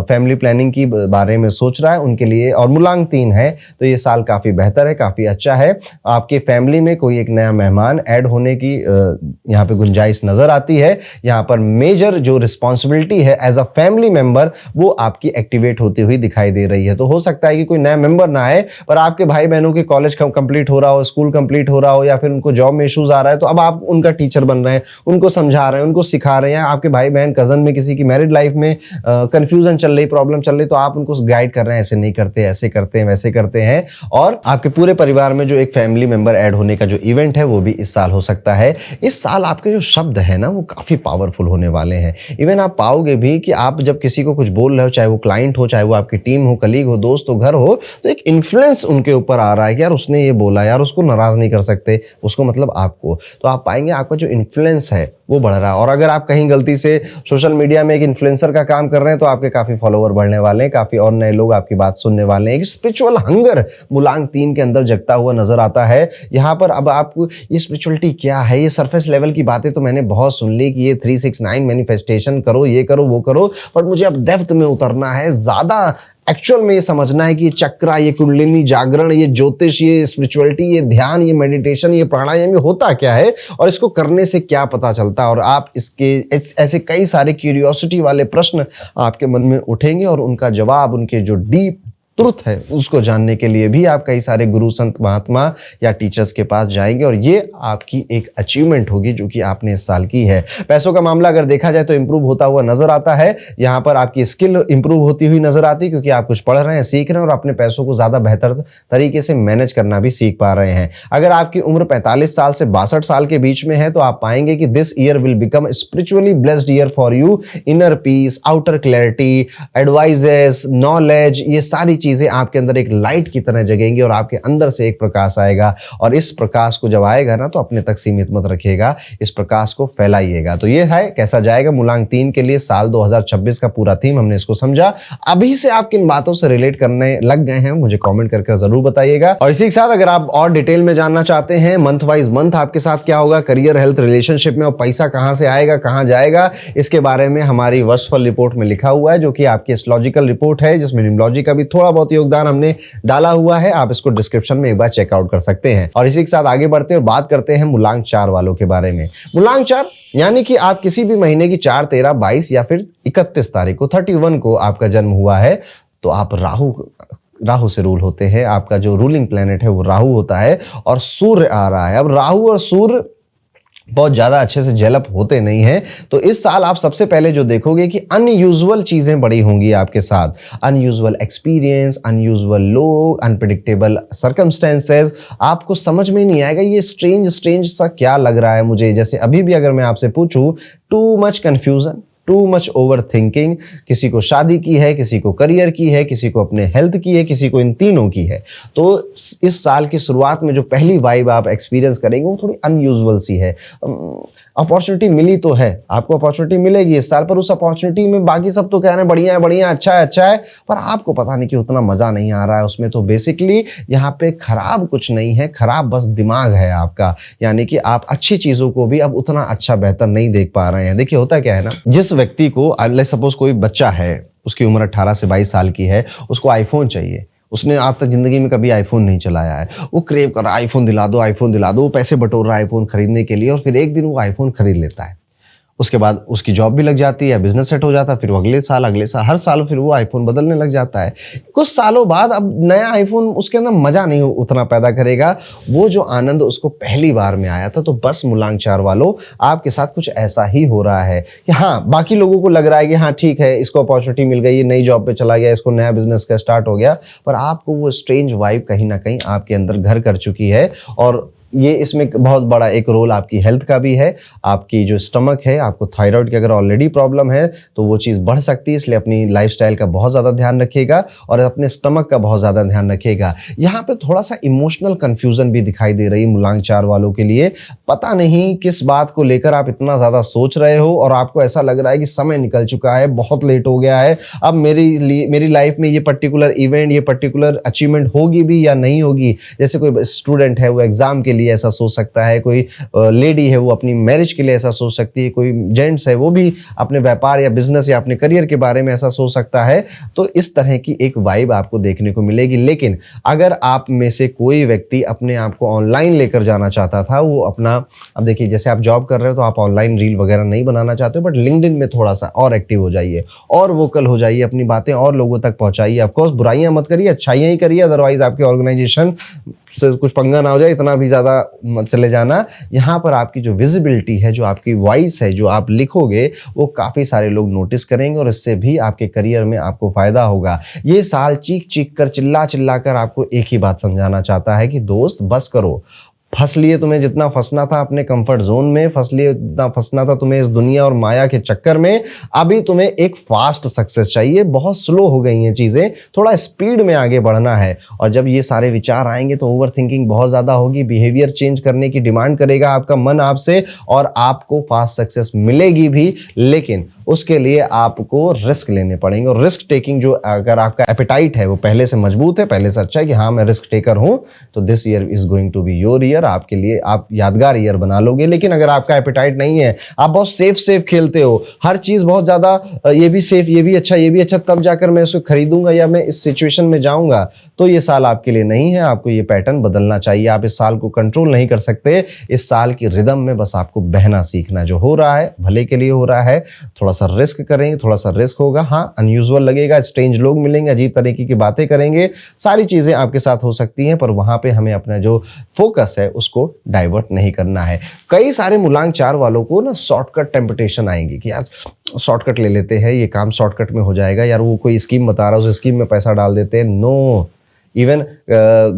फैमिली प्लानिंग की बारे में सोच रहा है, उनके लिए, और मूलांक 3 है, तो ये साल काफी बेहतर है, काफी अच्छा है। आपकी फैमिली में कोई एक नया मेहमान ऐड होने की यहाँ पे गुंजाइश नजर आती है। यहाँ पर मेजर जो रिस्पॉन्सिबिलिटी है एज अ फैमिली मेंबर, वो आपकी एक्टिवेट होती हुई दिखाई दे रही है। तो हो सकता है कि कोई नया मेंबर ना आए, पर आपके भाई बहनों के कॉलेज कंप्लीट हो रहा हो, स्कूल कंप्लीट हो रहा हो, या फिर उनको जॉब में इश्यूज आ रहा है, तो अब आप उनका टीचर बन रहे हैं, उनको समझा रहे हैं, उनको सिखा रहे हैं। आपके भाई बहन, कजन में किसी की मैरिड लाइफ में कंफ्यूजन चल रही, प्रॉब्लम चल रही, तो आप उनको गाइड कर रहे हैं, ऐसे नहीं करते, ऐसे करते हैं, वैसे करते हैं। और आपके पूरे परिवार में जो एक फैमिली मेंबर ऐड होने का जो इवेंट है, वो भी इस साल हो सकता है। इस साल आपके जो शब्द है ना, वो काफी पावरफुल होने वाले हैं। इवन आप पाओगे भी कि आप जब किसी को कुछ बोल रहे हो, चाहे वो क्लाइंट हो, चाहे वो आपकी टीम हो, कलीग हो, दोस्त हो, घर हो, तो एक इन्फ्लुएंस उनके ऊपर आ रहा है कि यार उसने ये बोला, यार उसको नाराज नहीं कर सकते, उसको मतलब आपको। तो आप पाएंगे आपका जो इन्फ्लुएंस है वो बढ़ रहा है। और अगर आप कहीं गलती से सोशल मीडिया में एक इन्फ्लुएंसर का काम कर रहे हैं, तो आपके काफी फॉलोवर बढ़ने वाले हैं, काफी और नए लोग आपकी बात सुनने वाले हैं। एक स्पिरिचुअल हंगर मूलांक 3 के अंदर जगता हुआ नजर आता है। यहाँ पर अब आपको ये स्पिरिचुअलिटी क्या है, ये सरफेस लेवल की बातें तो मैंने बहुत सुन ली कि ये 369 मैनिफेस्टेशन करो, ये करो, वो करो, पर मुझे अब डेप्थ में उतरना है, ज्यादा एक्चुअल में ये समझना है कि ये चक्रा, ये कुंडलिनी जागरण, ये ज्योतिष, ये स्पिरिचुअलिटी, ये ध्यान, ये मेडिटेशन, ये प्राणायाम, ये होता क्या है और इसको करने से क्या पता चलता है। और आप इसके ऐसे कई सारे क्यूरियोसिटी वाले प्रश्न आपके मन में उठेंगे, और उनका जवाब, उनके जो डीप ट्रुथ है उसको जानने के लिए भी आप कई सारे गुरु, संत, महात्मा या टीचर्स के पास जाएंगे, और ये आपकी एक अचीवमेंट होगी जो कि आपने इस साल की है। पैसों का मामला अगर देखा जाए तो इंप्रूव होता हुआ नजर आता है। यहाँ पर आपकी स्किल इंप्रूव होती हुई नजर आती है, क्योंकि आप कुछ पढ़ रहे हैं, सीख रहे हैं, और अपने पैसों को ज्यादा बेहतर तरीके से मैनेज करना भी सीख पा रहे हैं। अगर आपकी उम्र 45 साल से 62 साल के बीच में है, तो आप पाएंगे कि this year will become spiritually blessed year for you. Inner peace, outer clarity, advises, knowledge, ये सारी चीजें आपके अंदर एक लाइट की तरह जगेंगी और आपके अंदर से एक प्रकाश आएगा। और इस प्रकाश को जब आएगा ना तो अपने तक सीमित मत रखिएगा, इस प्रकाश को फैलाइएगा। तो ये है कैसा जाएगा मूलांक 3 के लिए साल 2026 का पूरा थीम, हमने इसको समझा। अभी से आप किन बातों से रिलेट करने लग गए हैं मुझे कमेंट करके जरूर बताइएगा। और इसी के साथ अगर आप और डिटेल में जानना चाहते हैं मंथ वाइज मंथ आपके साथ क्या होगा करियर, हेल्थ, रिलेशनशिप में, और पैसा कहां से आएगा, कहां जाएगा, इसके बारे में हमारी वर्षफल रिपोर्ट में लिखा हुआ है, जो कि आपकी एस्ट्रोलॉजिकल रिपोर्ट है, जिसमें न्यूमरोलॉजी का भी थोड़ा बहुत योगदान हमने डाला हुआ है। आप इसको डिस्क्रिप्शन में एक बार चेकआउट कर सकते हैं। और इसी के साथ आगे बढ़ते हैं और बात करते हैं मूलांक 4 वालों के बारे में। मूलांक 4 यानी कि आप किसी भी महीने की 4, 13, 22 या फिर 31 तारीख को 31 को आपका जन्म हुआ है, तो आप राहु से रूल होते हैं। आपका जो रूलिंग प्लेनेट है वो राहु होता है और सूर्य आ रहा है। अब राहु और सूर्य बहुत ज्यादा अच्छे से जेलअप होते नहीं हैं, तो इस साल आप सबसे पहले जो देखोगे कि अनयूजुअल चीजें बड़ी होंगी आपके साथ, अनयूजुअल एक्सपीरियंस, अनयूजुअल लोग, अनप्रिडिक्टेबल सर्कमस्टेंसेस। आपको समझ में नहीं आएगा ये स्ट्रेंज सा क्या लग रहा है मुझे। जैसे अभी भी अगर मैं आपसे पूछूं, too much confusion, too much over thinking, किसी को शादी की है, किसी को करियर की है, किसी को अपने हेल्थ की है, किसी को इन तीनों की है। तो इस साल की शुरुआत में जो पहली वाइब आप एक्सपीरियंस करेंगे वो थोड़ी अनयूजुअल सी है। अपॉर्चुनिटी मिली तो है, आपको अपॉर्चुनिटी मिलेगी इस साल, पर उस अपॉर्चुनिटी में बाकी सब तो कह रहे हैं बढ़िया है, बढ़िया, अच्छा है, पर आपको पता नहीं कि उतना मजा नहीं आ रहा है उसमें। तो बेसिकली यहाँ पे खराब कुछ नहीं है, खराब बस दिमाग है आपका, यानी कि आप अच्छी चीजों को भी अब उतना अच्छा बेहतर नहीं देख पा रहे हैं। देखिए होता क्या है ना, जिस व्यक्ति को लेट्स सपोज कोई बच्चा है, उसकी उम्र 18 से 22 साल की है, उसको आईफोन चाहिए, उसने आज तक जिंदगी में कभी आईफोन नहीं चलाया है, वो क्रेव कर रहा है आईफोन दिला दो, आईफोन दिला दो, वो पैसे बटोर रहा है आईफोन खरीदने के लिए, और फिर एक दिन वो आईफोन खरीद लेता है। उसके बाद उसकी जॉब भी लग जाती है, बिजनेस सेट हो जाता है, फिर वो अगले साल हर साल फिर वो आईफोन बदलने लग जाता है। कुछ सालों बाद अब नया आईफोन उसके अंदर मजा नहीं उतना पैदा करेगा, वो जो आनंद उसको पहली बार में आया था। तो बस मूलांक 4 वालों, आपके साथ कुछ ऐसा ही हो रहा है कि हाँ, बाकी लोगों को लग रहा है कि हाँ ठीक है, इसको अपॉर्चुनिटी मिल गई, नई जॉब पे चला गया, इसको नया बिजनेस का स्टार्ट हो गया, पर आपको वो स्ट्रेंज वाइब कहीं ना कहीं आपके अंदर घर कर चुकी है। और ये इसमें बहुत बड़ा एक रोल आपकी हेल्थ का भी है। आपकी जो स्टमक है, आपको थायराइड की अगर ऑलरेडी प्रॉब्लम है तो वो चीज़ बढ़ सकती है, इसलिए अपनी लाइफस्टाइल का बहुत ज़्यादा ध्यान रखिएगा और अपने स्टमक का बहुत ज़्यादा ध्यान रखिएगा। यहाँ पे थोड़ा सा इमोशनल कंफ्यूजन भी दिखाई दे रही है मूलांक 4 वालों के लिए। पता नहीं किस बात को लेकर आप इतना ज़्यादा सोच रहे हो और आपको ऐसा लग रहा है कि समय निकल चुका है, बहुत लेट हो गया है, अब मेरी लाइफ में ये पर्टिकुलर इवेंट, ये पर्टिकुलर अचीवमेंट होगी भी या नहीं होगी। जैसे कोई स्टूडेंट है वो एग्जाम के लिए ऐसा सोच सकता है, कोई लेडी है वो अपनी मैरिज के लिए ऐसा सोच सकती है, कोई जेंट्स है वो भी अपने व्यापार या बिजनेस या अपने करियर के बारे में ऐसा सोच सकता है। तो इस तरह की एक वाइब आपको देखने को मिलेगी। लेकिन अगर आप में से कोई व्यक्ति अपने आप को ऑनलाइन लेकर जाना चाहता था, वो अपना, अब देखिए जैसे आप जॉब कर रहे हो तो आप ऑनलाइन रील वगैरह नहीं बनाना चाहते हो, बट लिंक्डइन में थोड़ा सा और एक्टिव हो जाइए और वोकल हो जाइए, अपनी बातें और लोगों तक पहुंचाइए। ऑफकोर्स बुराइयां मत करिए, अच्छाइयां ही करिए, अदरवाइज आपके ऑर्गेनाइजेशन से कुछ पंगा ना हो जाए, इतना भी ज्यादा मत चले जाना। यहाँ पर आपकी जो विजिबिलिटी है, जो आपकी वॉइस है, जो आप लिखोगे, वो काफी सारे लोग नोटिस करेंगे और इससे भी आपके करियर में आपको फायदा होगा। ये साल चीख चीख कर, चिल्ला चिल्ला कर आपको एक ही बात समझाना चाहता है कि दोस्त बस करो, फंस लिए, तुम्हें जितना फंसना था अपने कंफर्ट जोन में, फंस लिए जितना फंसना था तुम्हें इस दुनिया और माया के चक्कर में। अभी तुम्हें एक फास्ट सक्सेस चाहिए, बहुत स्लो हो गई हैं चीजें, थोड़ा स्पीड में आगे बढ़ना है। और जब ये सारे विचार आएंगे तो ओवर थिंकिंग बहुत ज्यादा होगी, बिहेवियर चेंज करने की डिमांड करेगा आपका मन आपसे, और आपको फास्ट सक्सेस मिलेगी भी, लेकिन उसके लिए आपको रिस्क लेने पड़ेंगे। और रिस्क टेकिंग, जो अगर आपका एपेटाइट है वो पहले से मजबूत है, पहले से अच्छा है कि हाँ मैं रिस्क टेकर हूं, तो this year is going to be your year, आपके लिए आप यादगार ईयर बना लोगे। लेकिन अगर आपका एपेटाइट नहीं है, आप बहुत सेफ खेलते हो, हर चीज बहुत ज्यादा ये भी सेफ, ये भी अच्छा, ये भी अच्छा, तब जाकर मैं उसको खरीदूंगा या मैं इस सिचुएशन में जाऊंगा, तो ये साल आपके लिए नहीं है। आपको ये पैटर्न बदलना चाहिए। आप इस साल को कंट्रोल नहीं कर सकते, इस साल की रिदम में बस आपको बहना सीखना। जो हो रहा है भले के लिए हो रहा है, थोड़ा सा रिस्क करेंगे, थोड़ा सा रिस्क होगा, हाँ अनयूजुअल लगेगा, स्ट्रेंज लोग मिलेंगे, अजीब तरीके की बातें करेंगे, सारी चीजें आपके साथ हो सकती हैं, पर वहां पे हमें अपना जो फोकस है उसको डाइवर्ट नहीं करना है। कई सारे मूलांक 4 वालों को ना शॉर्टकट टेम्पटेशन आएंगी कि यार शॉर्टकट ले लेते हैं, ये काम शॉर्टकट में हो जाएगा, यार वो कोई स्कीम बता रहा है उस स्कीम में पैसा डाल देते हैं। नो, इवन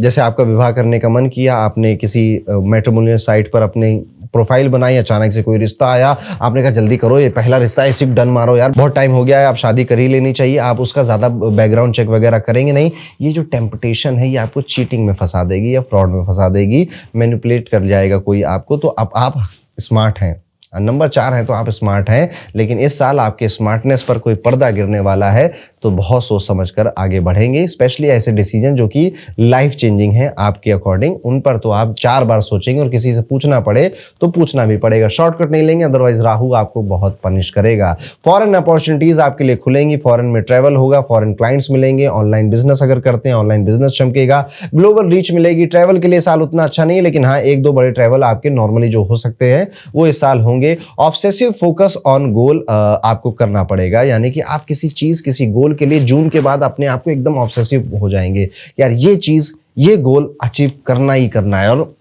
जैसे आपका विवाह करने का मन किया, आपने किसी मैट्रिमोनियल साइट पर अपने प्रोफाइल बनाई, अचानक से कोई रिश्ता आया, आपने कहा जल्दी करो, ये पहला रिश्ता है, सिर्फ डन मारो यार, बहुत टाइम हो गया है, आप शादी कर ही लेनी चाहिए, आप उसका ज़्यादा बैकग्राउंड चेक वगैरह करेंगे नहीं। ये जो टेम्पटेशन है ये आपको चीटिंग में फंसा देगी या फ्रॉड में फंसा देगी, मैनिपुलेट कर जाएगा कोई आपको। तो अब आप स्मार्ट हैं, नंबर 4 है तो आप स्मार्ट हैं, लेकिन इस साल आपके स्मार्टनेस पर कोई पर्दा गिरने वाला है, तो बहुत सोच समझकर आगे बढ़ेंगे। स्पेशली ऐसे डिसीजन जो कि लाइफ चेंजिंग है आपके अकॉर्डिंग, उन पर तो आप 4 बार सोचेंगे, और किसी से पूछना पड़े तो पूछना भी पड़ेगा, शॉर्टकट नहीं लेंगे, अदरवाइज राहु आपको बहुत पनिश करेगा। फॉरेन अपॉर्चुनिटीज आपके लिए खुलेंगी, फॉरेन में ट्रैवल होगा, फॉरेन क्लाइंट्स मिलेंगे, ऑनलाइन बिजनेस अगर करते हैं ऑनलाइन बिजनेस चमकेगा, ग्लोबल रीच मिलेगी। ट्रैवल के लिए साल उतना अच्छा नहीं है, लेकिन हाँ 1-2 बड़े ट्रैवल आपके नॉर्मली जो हो सकते हैं वो इस साल होंगे। ऑब्सेसिव फोकस ऑन गोल आपको करना पड़ेगा, यानी कि आप किसी चीज किसी गोल के लिए जून के बाद अपने आप को एकदम ऑब्सेसिव हो जाएंगे, यार ये चीज ये गोल अचीव करना ही करना है, और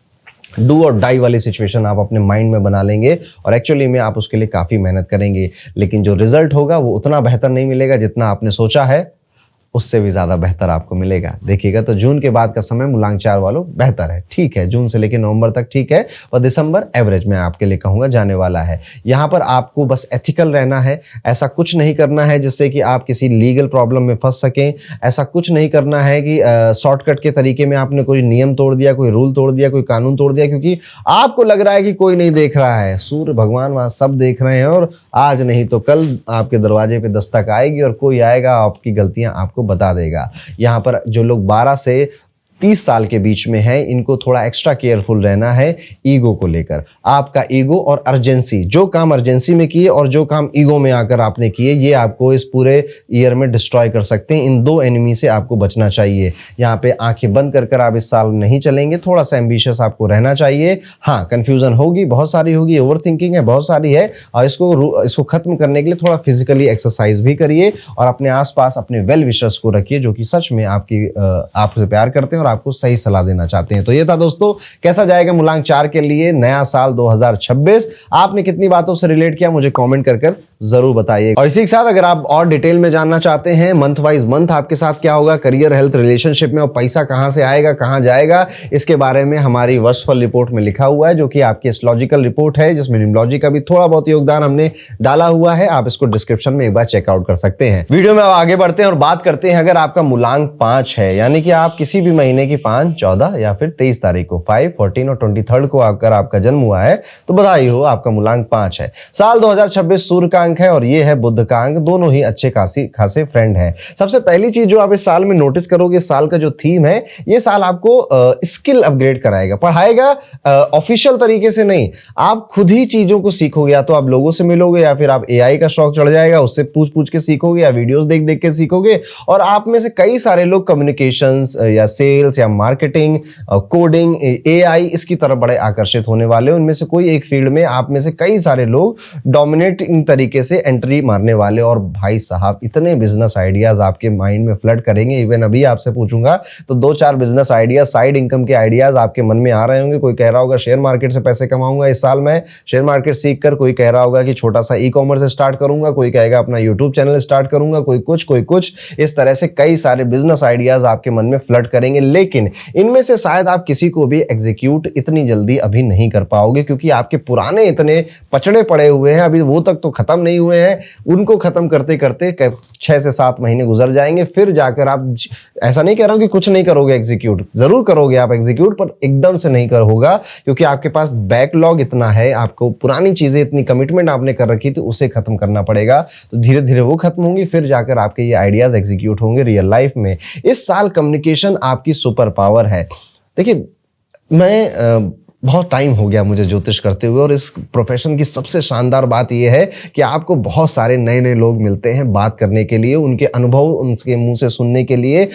डू और डाई वाली सिचुएशन आप अपने माइंड में बना लेंगे, और एक्चुअली में आप उसके लिए काफी मेहनत करेंगे, लेकिन जो रिजल्ट होगा वो उतना बेहतर नहीं मिलेगा जितना आपने सोचा है, उससे भी ज्यादा बेहतर आपको मिलेगा। देखिएगा तो जून के बाद का समय मूलांक 4 वालों बेहतर है, ठीक है, जून से लेकर नवंबर तक ठीक है, और दिसंबर एवरेज में आपके लिए कहूंगा जाने वाला है। यहां पर आपको बस एथिकल रहना है, ऐसा कुछ नहीं करना है जिससे कि आप किसी लीगल प्रॉब्लम में फंस सकें, ऐसा कुछ नहीं करना है कि शॉर्टकट के तरीके में आपने कोई नियम तोड़ दिया, कोई रूल तोड़ दिया, कोई कानून तोड़ दिया, क्योंकि आपको लग रहा है कि कोई नहीं देख रहा है, सूर्य भगवान वहां सब देख रहे हैं, और आज नहीं तो कल आपके दरवाजे पे दस्तक आएगी और कोई आएगा आपकी गलतियां आपको बता देगा। यहां पर जो लोग 12 से 30 साल के बीच में है, इनको थोड़ा एक्स्ट्रा केयरफुल रहना है ईगो को लेकर। आपका ईगो और अर्जेंसी, जो काम अर्जेंसी में किए और जो काम ईगो में आकर आपने किए, ये आपको इस पूरे ईयर में डिस्ट्रॉय कर सकते हैं। इन 2 एनिमी से आपको बचना चाहिए। यहाँ पे आंखें बंद कर आप इस साल नहीं चलेंगे, थोड़ा सा एम्बिशियस आपको रहना चाहिए। हाँ, कंफ्यूजन होगी, बहुत सारी होगी, ओवर थिंकिंग है बहुत सारी है, और इसको खत्म करने के लिए थोड़ा फिजिकली एक्सरसाइज भी करिए, और अपने आसपास अपने वेल विशर्स को रखिए जो कि सच में आपसे प्यार करते हैं और आपको सही सलाह देना चाहते हैं। तो ये था दोस्तों, कैसा जाएगा मूलांक 4 के लिए नया साल 2026। आपने कितनी बातों से रिलेट किया मुझे कमेंट कर जरूर बताइए। और इसी के साथ अगर आप और डिटेल में जानना चाहते हैं मंथ वाइज मंथ आपके साथ क्या होगा करियर, हेल्थ, रिलेशनशिप में, और पैसा कहां से आएगा कहां जाएगा, इसके बारे में हमारी वर्षफल रिपोर्ट में लिखा हुआ है, जो कि आपकी एस्ट्रोलॉजिकल रिपोर्ट है, जिसमें न्यूमरोलॉजी का भी थोड़ा बहुत योगदान हमने डाला हुआ है। आप इसको डिस्क्रिप्शन में एक बार चेकआउट कर सकते हैं। वीडियो में आगे बढ़ते हैं और बात करते हैं, अगर आपका मूलांक 5 है, यानी कि आप किसी भी महीने की 5, 14 या फिर 23 तारीख को, 5, 14 और 23 को अगर आपका जन्म हुआ है तो बधाई हो, आपका मूलांक 5 है। साल 2026 सूर्य का अंक है और ये है बुध का अंक, दोनों ही अच्छे खासे फ्रेंड हैं। सबसे पहली चीज जो आप इस साल में नोटिस करोगे, इस साल का जो थीम है, ये साल आपको स्किल अपग्रेड कराएगा, पढ़ाएगा, ऑफिशियल तरीके से नहीं, आप खुद ही चीजों को सीखोगे। या तो आप लोगों से मिलोगे, या फिर आप एआई का शौक चढ़ जाएगा, उससे पूछ पूछ के सीखोगे, या वीडियोस देख देख के सीखोगे। और आप में से कई सारे लोग कम्युनिकेशंस या सेल्स या मार्केटिंग, कोडिंग, एआई, इसकी तरफ बड़े आकर्षित होने वाले। उनमें से कोई एक फील्ड में आप में से कई सारे लोग डोमिनेटिंग तरीके से एंट्री मारने वाले। और भाई साहब, इतने बिजनेस आइडियाज आपके माइंड में फ्लड करेंगे, इवन अभी आपसे पूछूंगा तो 2-4 बिजनेस आइडियाज, साइड इनकम के आइडियाज आपके मन में आ रहे होंगे। कोई कह रहा होगा शेयर मार्केट से पैसे कमाऊंगा इस साल में, शेयर मार्केट सीखकर, कोई कह रहा होगा कि छोटा सा ई कॉमर्स स्टार्ट करूंगा, कोई कहेगा अपना यूट्यूब चैनल स्टार्ट करूंगा, कोई कुछ इस तरह से कई सारे बिजनेस आइडियाज आपके मन में फ्लड करेंगे। लेकिन इनमें से शायद आप किसी को भी एग्जीक्यूट इतनी जल्दी अभी नहीं कर पाओगे, क्योंकि आपके पुराने इतने पचड़े पड़े हुए हैं, अभी वो तक तो खत्म नहीं हुए हैं। उनको खत्म करते करते 6 से 7 महीने गुजर जाएंगे, फिर जाकर आप, ऐसा नहीं कह रहा हूं कि कुछ नहीं करोगे एग्जीक्यूट, जरूर करोगे आप एग्जीक्यूट, पर एकदम से नहीं कर होगा, क्योंकि आपके पास बैकलॉग इतना है, आपको पुरानी चीजें, इतनी कमिटमेंट आपने कर रखी थी, उसे खत्म करना पड़ेगा। तो धीरे धीरे वो खत्म होंगी, फिर जाकर आपके ये आइडियाज एग्जीक्यूट होंगे रियल लाइफ में। इस साल कम्युनिकेशन आपकी सुपर पावर है। देखिए, मैं बहुत टाइम हो गया मुझे ज्योतिष करते हुए, और इस प्रोफेशन की सबसे शानदार बात यह है कि आपको बहुत सारे नए नए लोग मिलते हैं बात करने के लिए, उनके अनुभव उनके मुंह से सुनने के लिए।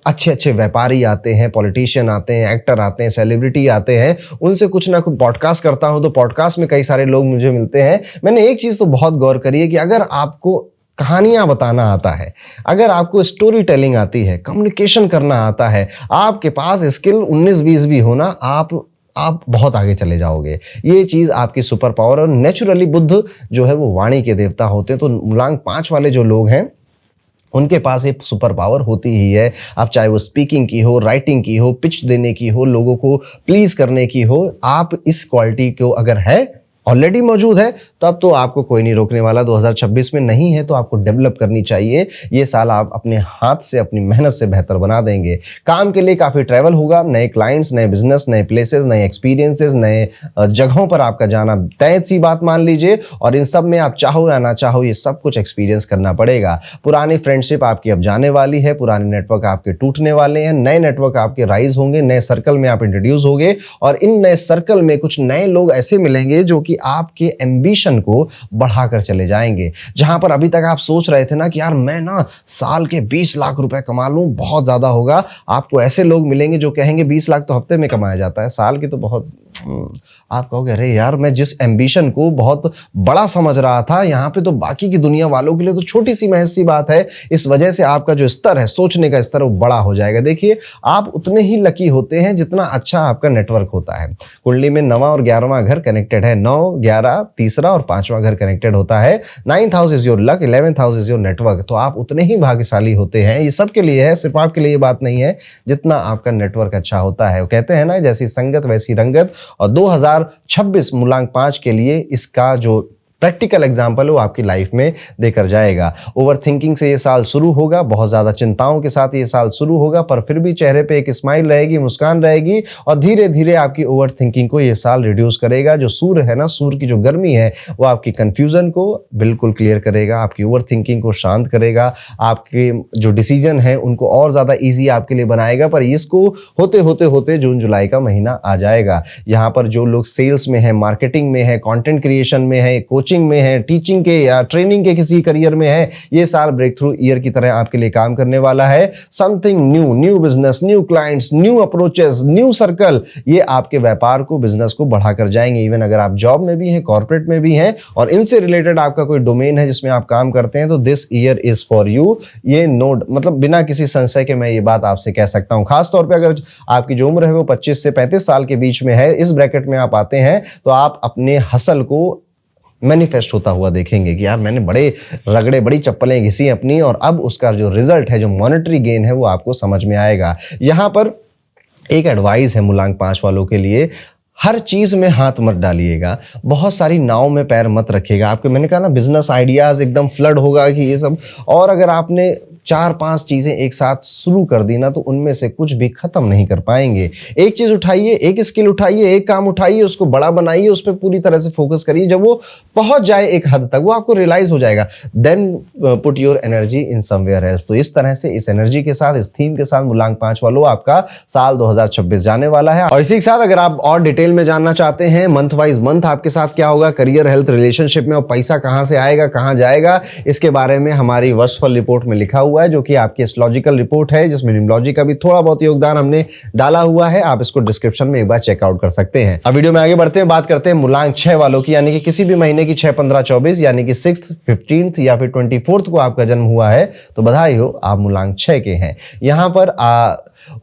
अच्छे अच्छे व्यापारी आते हैं, पॉलिटिशियन आते हैं, एक्टर आते हैं, सेलिब्रिटी आते हैं, उनसे कुछ ना कुछ पॉडकास्ट करता हूं तो पॉडकास्ट में कई सारे लोग मुझे मिलते हैं। मैंने एक चीज तो बहुत गौर करी है कि अगर आपको कहानियां बताना आता है, अगर आपको स्टोरी टेलिंग आती है, कम्युनिकेशन करना आता है, आपके पास स्किल 19-20 भी होना, आप बहुत आगे चले जाओगे। ये चीज आपकी सुपर पावर। और नेचुरली बुध जो है वो वाणी के देवता होते हैं, तो मूलांक 5 वाले जो लोग हैं उनके पास एक सुपर पावर होती ही है। अब चाहे वो स्पीकिंग की हो, राइटिंग की हो, पिच देने की हो, लोगों को प्लीज करने की हो, आप इस क्वालिटी को अगर है, ऑलरेडी मौजूद है, तो अब तो आपको कोई नहीं रोकने वाला। 2026 में नहीं है तो आपको डेवलप करनी चाहिए। ये साल आप अपने हाथ से, अपनी मेहनत से बेहतर बना देंगे। काम के लिए काफी ट्रैवल होगा, नए क्लाइंट्स, नए बिजनेस, नए प्लेसेस, नए एक्सपीरियंसेस, नए जगहों पर आपका जाना तय सी बात मान लीजिए। और इन सब में आप चाहो या ना चाहो, ये सब कुछ एक्सपीरियंस करना पड़ेगा। पुरानी फ्रेंडशिप आपकी अब जाने वाली है, पुराने नेटवर्क आपके टूटने वाले हैं, नए नेटवर्क आपके राइज होंगे, नए सर्कल में आप इंट्रोड्यूस होंगे। और इन नए सर्कल में कुछ नए लोग ऐसे मिलेंगे जो कि आपके एम्बिशन को बढ़ाकर चले जाएंगे। जहां पर अभी तक आप सोच रहे थे ना कि यार मैं ना साल के 20 लाख रुपए कमा लूं, बहुत ज्यादा होगा, आपको ऐसे लोग मिलेंगे जो कहेंगे 20 लाख तो हफ्ते में कमाया जाता है, साल की तो बहुत। आप कहोगे अरे यार, मैं जिस एम्बिशन को बहुत बड़ा समझ रहा था, यहाँ पे तो बाकी की दुनिया वालों के लिए तो छोटी सी महज सी बात है। इस वजह से आपका जो स्तर है, सोचने का स्तर, वो बड़ा हो जाएगा। देखिए, आप उतने ही लकी होते हैं जितना अच्छा आपका नेटवर्क होता है। कुंडली में 9वां और 11वां घर कनेक्टेड है, 9, 11, तीसरा और 5वां घर कनेक्टेड होता है। 9th house is your luck, 11th house is your network. तो आप उतने ही भाग्यशाली होते हैं। ये सबके लिए है, सिर्फ आपके लिए ये बात नहीं है, जितना आपका नेटवर्क अच्छा होता है। वो कहते हैं ना, जैसी संगत वैसी रंगत। और 2026 मूलांक 5 के लिए इसका जो प्रैक्टिकल एग्जाम्पल वो आपकी लाइफ में देकर जाएगा। ओवर थिंकिंग से ये साल शुरू होगा, बहुत ज्यादा चिंताओं के साथ ये साल शुरू होगा, पर फिर भी चेहरे पे एक स्माइल रहेगी, मुस्कान रहेगी। और धीरे धीरे आपकी ओवर थिंकिंग को ये साल रिड्यूस करेगा। जो सूर्य है ना, सूर्य की जो गर्मी है, वो आपकी कंफ्यूजन को बिल्कुल क्लियर करेगा, आपकी ओवर थिंकिंग को शांत करेगा, आपके जो डिसीजन है उनको और ज्यादा ईजी आपके लिए बनाएगा। पर इसको होते होते होते जून जुलाई का महीना आ जाएगा। यहाँ पर जो लोग सेल्स में है, मार्केटिंग में है, कंटेंट क्रिएशन में है, कोचिंग में है, टीचिंग के या ट्रेनिंग के किसी करियर में है, ये साल ब्रेक थ्रू ईयर की तरह आपके लिए काम करने वाला है। Something new, new business, new clients, new approaches, new circle, ये आपके व्यापार को, बिजनेस को बढ़ाकर जाएंगे। इवन अगर आप जॉब में भी हैं, कॉर्पोरेट में भी हैं और इनसे रिलेटेड आपका कोई डोमेन है जिसमें आप काम करते हैं, तो this year is for you. ये नोट, मतलब बिना किसी संशय के मैं ये बात आपसे कह सकता हूं। खासतौर पर अगर आपकी जो उम्र है वो 25 से 35 साल के बीच में है, इस ब्रैकेट में आप आते हैं, तो आप अपने हसल को मैनिफेस्ट होता हुआ देखेंगे कि यार मैंने बड़े रगड़े, बड़ी चप्पलें घिसी अपनी, और अब उसका जो रिजल्ट है, जो मॉनेटरी गेन है, वो आपको समझ में आएगा। यहां पर एक एडवाइस है मूलांक 5 वालों के लिए, हर चीज में हाथ मत डालिएगा, बहुत सारी नाव में पैर मत रखिएगा। आपके, मैंने कहा ना, बिजनेस आइडियाज एकदम फ्लड होगा कि ये सब, और अगर आपने 4-5 चीजें एक साथ शुरू कर दी ना, तो उनमें से कुछ भी खत्म नहीं कर पाएंगे। एक चीज उठाइए, एक स्किल उठाइए, एक काम उठाइए, उसको बड़ा बनाइए, उस पर पूरी तरह से फोकस करिए। जब वो पहुंच जाए एक हद तक, वो आपको रियलाइज हो जाएगा, then put your energy in somewhere else. तो इस तरह से, इस एनर्जी के साथ, इस थीम के साथ मूलांक 5 वालों आपका साल 2026 जाने वाला है। और इसी के साथ अगर आप और डिटेल में जानना चाहते हैं मंथ वाइज मंथ आपके साथ क्या होगा, करियर, हेल्थ, रिलेशनशिप में, और पैसा कहां से आएगा, कहां जाएगा, इसके बारे में हमारी वर्षफल रिपोर्ट में लिखा हुआ है, जो कि आपकी एस्ट्रोलॉजिकल रिपोर्ट है, जिसमें न्यूमरोलॉजी का भी थोड़ा बहुत योगदान हमने डाला हुआ है। आप इसको डिस्क्रिप्शन में एक बार चेकआउट कर सकते हैं। अब वीडियो में आगे बढ़ते हैं, बात करते हैं मूलांक 6 वालों की, यानी कि किसी भी महीने की 6, 15, 24, यानी कि 6th, 15th या फिर 24th को आपका जन्म हुआ है, तो बधाई हो, आप मूलांक 6 के हैं। यहां पर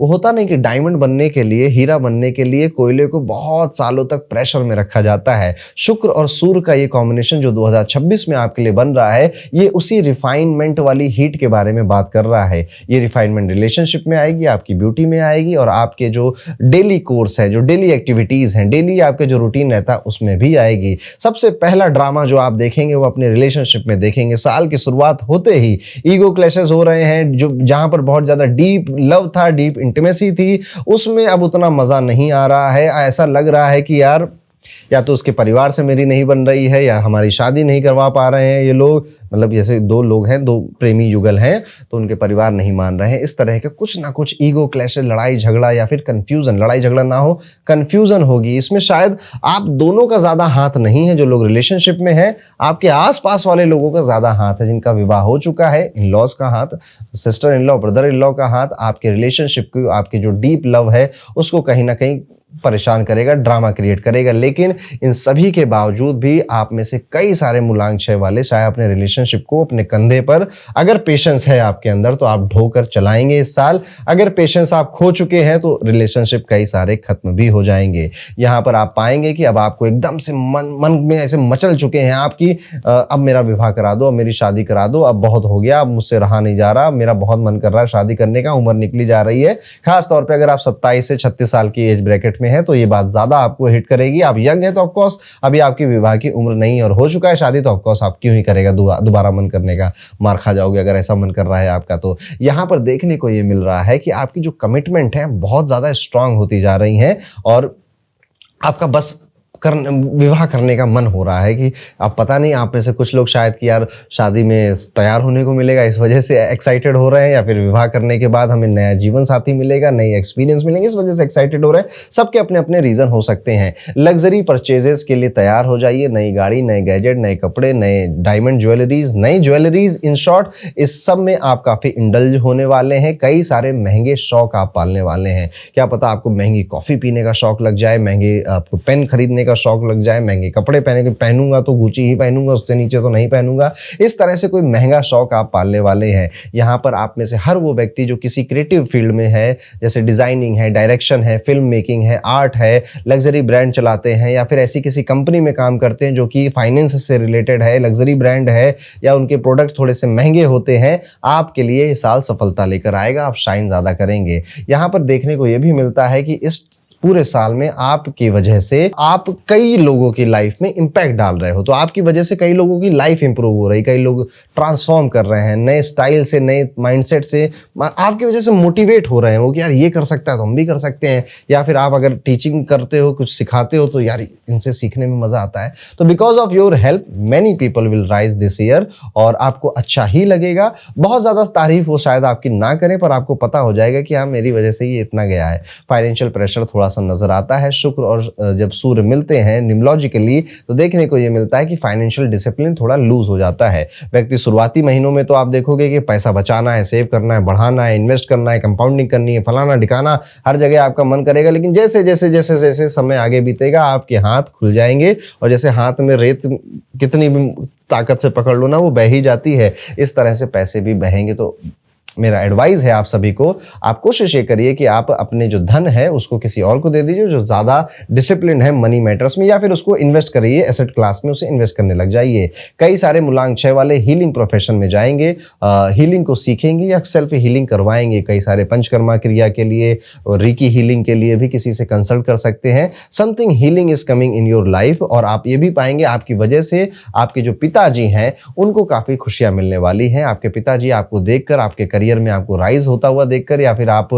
वो होता नहीं कि डायमंड बनने के लिए, हीरा बनने के लिए कोयले को बहुत सालों तक प्रेशर में रखा जाता है। शुक्र और सूर्य का ये कॉम्बिनेशन जो 2026 में आपके लिए बन रहा है, ये उसी रिफाइनमेंट वाली हीट के बारे में बात कर रहा है। ये रिफाइनमेंट रिलेशनशिप में आएगी, आपकी ब्यूटी में आएगी, और आपके जो डेली कोर्स है, जो डेली एक्टिविटीज हैं, डेली आपके जो रूटीन रहता है, उसमें भी आएगी। सबसे पहला ड्रामा जो आप देखेंगे वो अपने रिलेशनशिप में देखेंगे। साल की शुरुआत होते ही ईगो क्लैशेस हो रहे हैं, जो जहां पर बहुत ज्यादा डीप लव था, डीप इंटीमेसी थी, उसमें अब उतना मजा नहीं आ रहा है। ऐसा लग रहा है कि यार, या तो उसके परिवार से मेरी नहीं बन रही है, या हमारी शादी नहीं करवा पा रहे हैं ये लोग, मतलब जैसे दो लोग हैं, दो प्रेमी युगल हैं, तो उनके परिवार नहीं मान रहे हैं। इस तरह के कुछ ना कुछ ईगो क्लैश, लड़ाई झगड़ा, या फिर कंफ्यूजन, लड़ाई झगड़ा ना हो, कंफ्यूजन होगी। इसमें शायद आप दोनों का ज्यादा हाथ नहीं है, जो लोग रिलेशनशिप में हैं, आपके आसपास वाले लोगों का ज्यादा हाथ है, जिनका विवाह हो चुका है, इन लॉज का हाथ, sister in law, brother in law का हाथ, आपके रिलेशनशिप को, आपके जो डीप लव है उसको कहीं ना कहीं परेशान करेगा, ड्रामा क्रिएट करेगा। लेकिन इन सभी के बावजूद भी आप में से कई सारे मूलांक 6 वाले शायद अपने रिलेशनशिप को अपने कंधे पर, अगर पेशेंस है आपके अंदर तो आप ढोकर चलाएंगे इस साल। अगर पेशेंस आप खो चुके हैं तो रिलेशनशिप कई सारे खत्म भी हो जाएंगे। यहां पर आप पाएंगे कि अब आपको एकदम से मन में ऐसे मचल चुके हैं आपकी, अब मेरा विवाह करा दो, अब मेरी शादी करा दो, अब बहुत हो गया, अब मुझसे रहा नहीं जा रहा, मेरा बहुत मन कर रहा है शादी करने का, उम्र निकली जा रही है। खास तौर पे अगर आप 27 से 36 साल की एज ब्रैकेट में है तो ये बात ज्यादा आपको हिट करेगी। आप यंग है तो ऑफकोर्स अभी आपकी विवाह की उम्र नहीं है और हो चुका है शादी तो ऑफकोर्स आप क्यों ही करेगा दोबारा मन करने का, मार खा जाओगे अगर ऐसा मन कर रहा है आपका। तो यहां पर देखने को ये मिल रहा है कि आपकी जो कमिटमेंट है बहुत ज्यादा स्ट्रांग होती जा रही है और आपका बस विवाह करने का मन हो रहा है कि अब पता नहीं आप में से कुछ लोग शायद कि यार शादी में तैयार होने को मिलेगा इस वजह से एक्साइटेड हो रहे हैं, या फिर विवाह करने के बाद हमें नया जीवन साथी मिलेगा, नई एक्सपीरियंस मिलेंगे इस वजह से एक्साइटेड हो रहे हैं। सबके अपने अपने रीजन हो सकते हैं। लग्जरी परचेजेस के लिए तैयार हो जाइए, नई गाड़ी, नए गैजेट, नए कपड़े, नए डायमंड ज्वेलरीज, नई ज्वेलरीज, इन शॉर्ट इस सब में आप काफी इंडल्ज होने वाले हैं। कई सारे महंगे शौक आप पालने वाले हैं। क्या पता आपको महंगी कॉफी पीने का शौक लग जाए, महंगे आपको पेन खरीदने का शौक लग जाए, महंगे कपड़े पहनूंगा तो गुची ही पहनूंगा, उससे नीचे तो नहीं पहनूंगा, इस तरह से कोई महंगा शौक आप पालने वाले हैं। यहां पर आप में से हर वो व्यक्ति जो किसी क्रिएटिव फील्ड में है, जैसे डिजाइनिंग है, डायरेक्शन है, फिल्म मेकिंग है, आर्ट है, लग्जरी ब्रांड चलाते हैं या फिर ऐसी किसी कंपनी में काम करते हैं जो कि फाइनेंस से रिलेटेड है, लग्जरी ब्रांड है या उनके प्रोडक्ट थोड़े से महंगे होते हैं, आपके लिए ये साल सफलता लेकर आएगा। आप शाइन ज्यादा करेंगे। यहां पर देखने को यह भी मिलता है कि इस पूरे साल में आपकी वजह से आप कई लोगों की लाइफ में इंपैक्ट डाल रहे हो, तो आपकी वजह से कई लोगों की लाइफ इंप्रूव हो रही, कई लोग ट्रांसफॉर्म कर रहे हैं, नए स्टाइल से, नए माइंडसेट से आपकी वजह से मोटिवेट हो रहे हैं वो कि यार ये कर सकता है तो हम भी कर सकते हैं। या फिर आप अगर टीचिंग करते हो, कुछ सिखाते हो तो यार इनसे सीखने में मजा आता है। तो because of your help many people will rise this year और आपको अच्छा ही लगेगा। बहुत ज्यादा तारीफ वो शायद आपकी ना करें पर आपको पता हो जाएगा कि हाँ मेरी वजह से ये इतना गया है। फाइनेंशियल प्रेशर थोड़ा सा नजर आता है। शुक्र और जब सूर्य मिलते हैं न्यूमोलॉजिकली तो देखने को यह मिलता है कि फाइनेंशियल डिसिप्लिन थोड़ा लूज हो जाता है। व्यक्ति शुरुआती महीनों में तो आप देखोगे कि पैसा बचाना है, सेव करना है, बढ़ाना है, इन्वेस्ट करना है, कंपाउंडिंग करनी है, फलाना ढिकाना, हर जगह आपका मन करेगा। लेकिन जैसे जैसे जैसे जैसे समय आगे बीतेगा आपके हाथ खुल जाएंगे और जैसे हाथ में रेत कितनी भी ताकत से पकड़ लो ना वो बह ही जाती है, इस तरह से पैसे भी बहेंगे। तो मेरा एडवाइस है आप सभी को, आप कोशिश ये करिए कि आप अपने जो धन है उसको किसी और को दे दीजिए जो ज्यादा डिसिप्लिन है मनी मैटर्स में, या फिर उसको इन्वेस्ट करिए एसेट क्लास में, उसे इन्वेस्ट करने लग जाइए। कई सारे मूलांक 6 वाले हीलिंग प्रोफेशन में जाएंगे, हीलिंग को सीखेंगे या सेल्फ हीलिंग करवाएंगे। कई सारे पंचकर्मा क्रिया के लिए और रीकी हीलिंग के लिए भी किसी से कंसल्ट कर सकते हैं। Something healing is coming in your life और आप ये भी पाएंगे आपकी वजह से आपके जो पिताजी हैं उनको काफी खुशियां मिलने वाली हैं। आपके पिताजी आपको देखकर, आपके करियर में आपको राइज होता हुआ देखकर, या फिर आप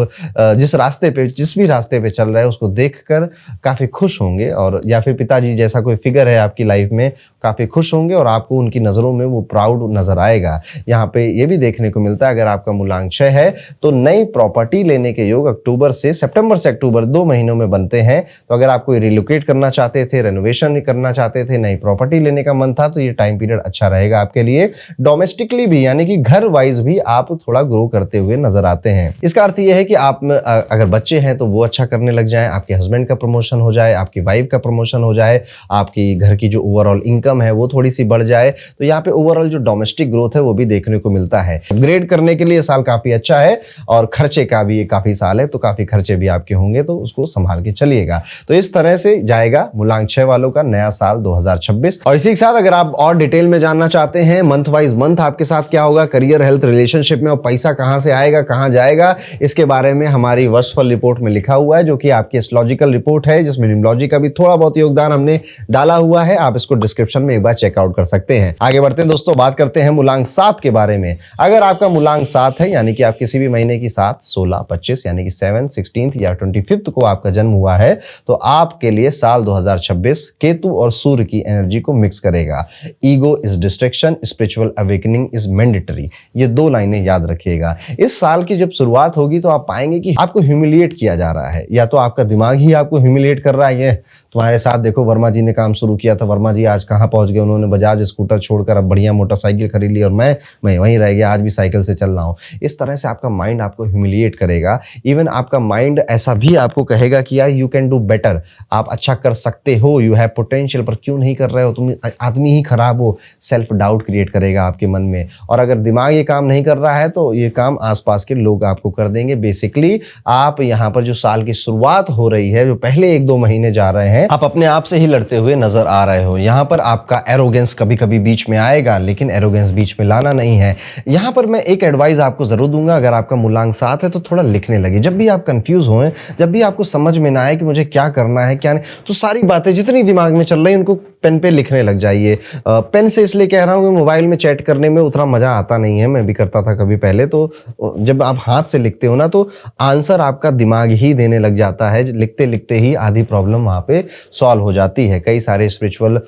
जिस भी रास्ते पे चल रहे हैं उसको देखकर काफी खुश होंगे, और या फिर पिताजी जैसा कोई फिगर है आपकी लाइफ में काफी खुश होंगे और आपको उनकी नजरों में वो प्राउड नजर आएगा। यहाँ पे ये भी देखने को मिलता है अगर आपका मूलांक 6 है तो नई प्रॉपर्टी लेने के योग सितंबर से अक्टूबर 2 महीनों में बनते हैं। तो अगर आप कोई रिलोकेट करना चाहते थे, रेनोवेशन करना चाहते थे, नई प्रॉपर्टी लेने का मन था तो ये टाइम पीरियड अच्छा रहेगा आपके लिए। डोमेस्टिकली भी यानी कि घर वाइज भी आप थोड़ा ग्रो करते हुए नजर आते हैं। इसका अर्थ यह है कि आप अगर बच्चे हैं तो वो अच्छा करने लग जाएं, आपके हस्बैंड का प्रमोशन हो जाए, आपकी वाइफ का प्रमोशन हो जाए, आपकी घर की जो ओवरऑल इनकम है वो थोड़ी सी बढ़ जाए। तो यहाँ पे ओवरऑल जो डोमेस्टिक ग्रोथ है वो भी देखने को मिलता है। अपग्रेड करने के लिए साल काफी अच्छा है और खर्चे का भी काफी साल है तो काफी खर्चे भी आपके होंगे, तो उसको संभाल के चलिएगा। तो इस तरह से जाएगा मूलांक 6 वालों का नया साल 2026। और इसी के साथ अगर आप और डिटेल में जानना चाहते हैं मंथ वाइज मंथ आपके साथ क्या होगा, करियर, हेल्थ, रिलेशनशिप में, और पैसा कहां से आएगा, कहां जाएगा, इसके बारे में हमारी वर्षफल रिपोर्ट में लिखा हुआ है जो कि आपकी एस्ट्रोलॉजिकल रिपोर्ट है जिसमें न्यूमरोलॉजी का भी थोड़ा बहुत योगदान हमने डाला हुआ है। आप इसको डिस्क्रिप्शन में एक बार चेकआउट कर सकते हैं। आगे बढ़ते हैं दोस्तों, बात करते हैं मूलांक 7 के बारे में। अगर आपका मूलांक 7 है यानी कि आप किसी भी महीने की 7, 16, 25 यानी कि 7, 16 या 25 को आपका जन्म हुआ है तो आपके लिए साल 2026 केतु और सूर्य की एनर्जी को मिक्स करेगा। Ego is distraction, spiritual awakening is mandatory. ये 2 लाइनें याद रखिए। रखेगा। इस साल की जब शुरुआत होगी तो आप पाएंगे कि आपको ह्यूमिलिएट किया जा रहा है, या तो आपका दिमाग ही आपको ह्यूमिलिएट कर रहा है। ये तुम्हारे साथ देखो, वर्मा जी ने काम शुरू किया था, वर्मा जी आज कहाँ पहुंच गए, उन्होंने बजाज स्कूटर छोड़कर अब बढ़िया मोटरसाइकिल खरीद ली, और मैं वहीं रह गया, आज भी साइकिल से चल रहा हूँ। इस तरह से आपका माइंड आपको ह्यूमिलिएट करेगा। इवन आपका माइंड ऐसा भी आपको कहेगा कि यार यू कैन डू बेटर, आप अच्छा कर सकते हो, यू हैव पोटेंशियल, पर क्यों नहीं कर रहे हो, तुम आदमी ही खराब हो। सेल्फ डाउट क्रिएट करेगा आपके मन में। और अगर दिमाग ये काम नहीं कर रहा है तो ये काम आसपास के लोग आपको कर देंगे। बेसिकली आप यहाँ पर जो साल की शुरुआत हो रही है, जो पहले 1-2 महीने जा रहे हैं, आप अपने आप से ही लड़ते हुए नजर आ रहे हो। यहाँ पर आपका एरोगेंस कभी कभी बीच में आएगा, लेकिन एरोगेंस बीच में लाना नहीं है। यहाँ पर मैं एक एडवाइस आपको जरूर दूंगा, अगर आपका मूलांक 7 है तो थोड़ा लिखने लगे। जब भी आप कंफ्यूज हो, जब भी आपको समझ में ना आए कि मुझे क्या करना है क्या नहीं, तो सारी बातें जितनी दिमाग में चल रही है उनको पेन पे लिखने लग जाइए। पेन से इसलिए कह रहा हूँ कि मोबाइल में चैट करने में उतना मजा आता नहीं है, मैं भी करता था कभी पहले। तो जब आप हाथ से लिखते हो ना, तो आंसर आपका दिमाग ही देने लग जाता है। लिखते लिखते ही आधी प्रॉब्लम वहां पे सॉल्व हो जाती है। कई सारे स्पिरिचुअल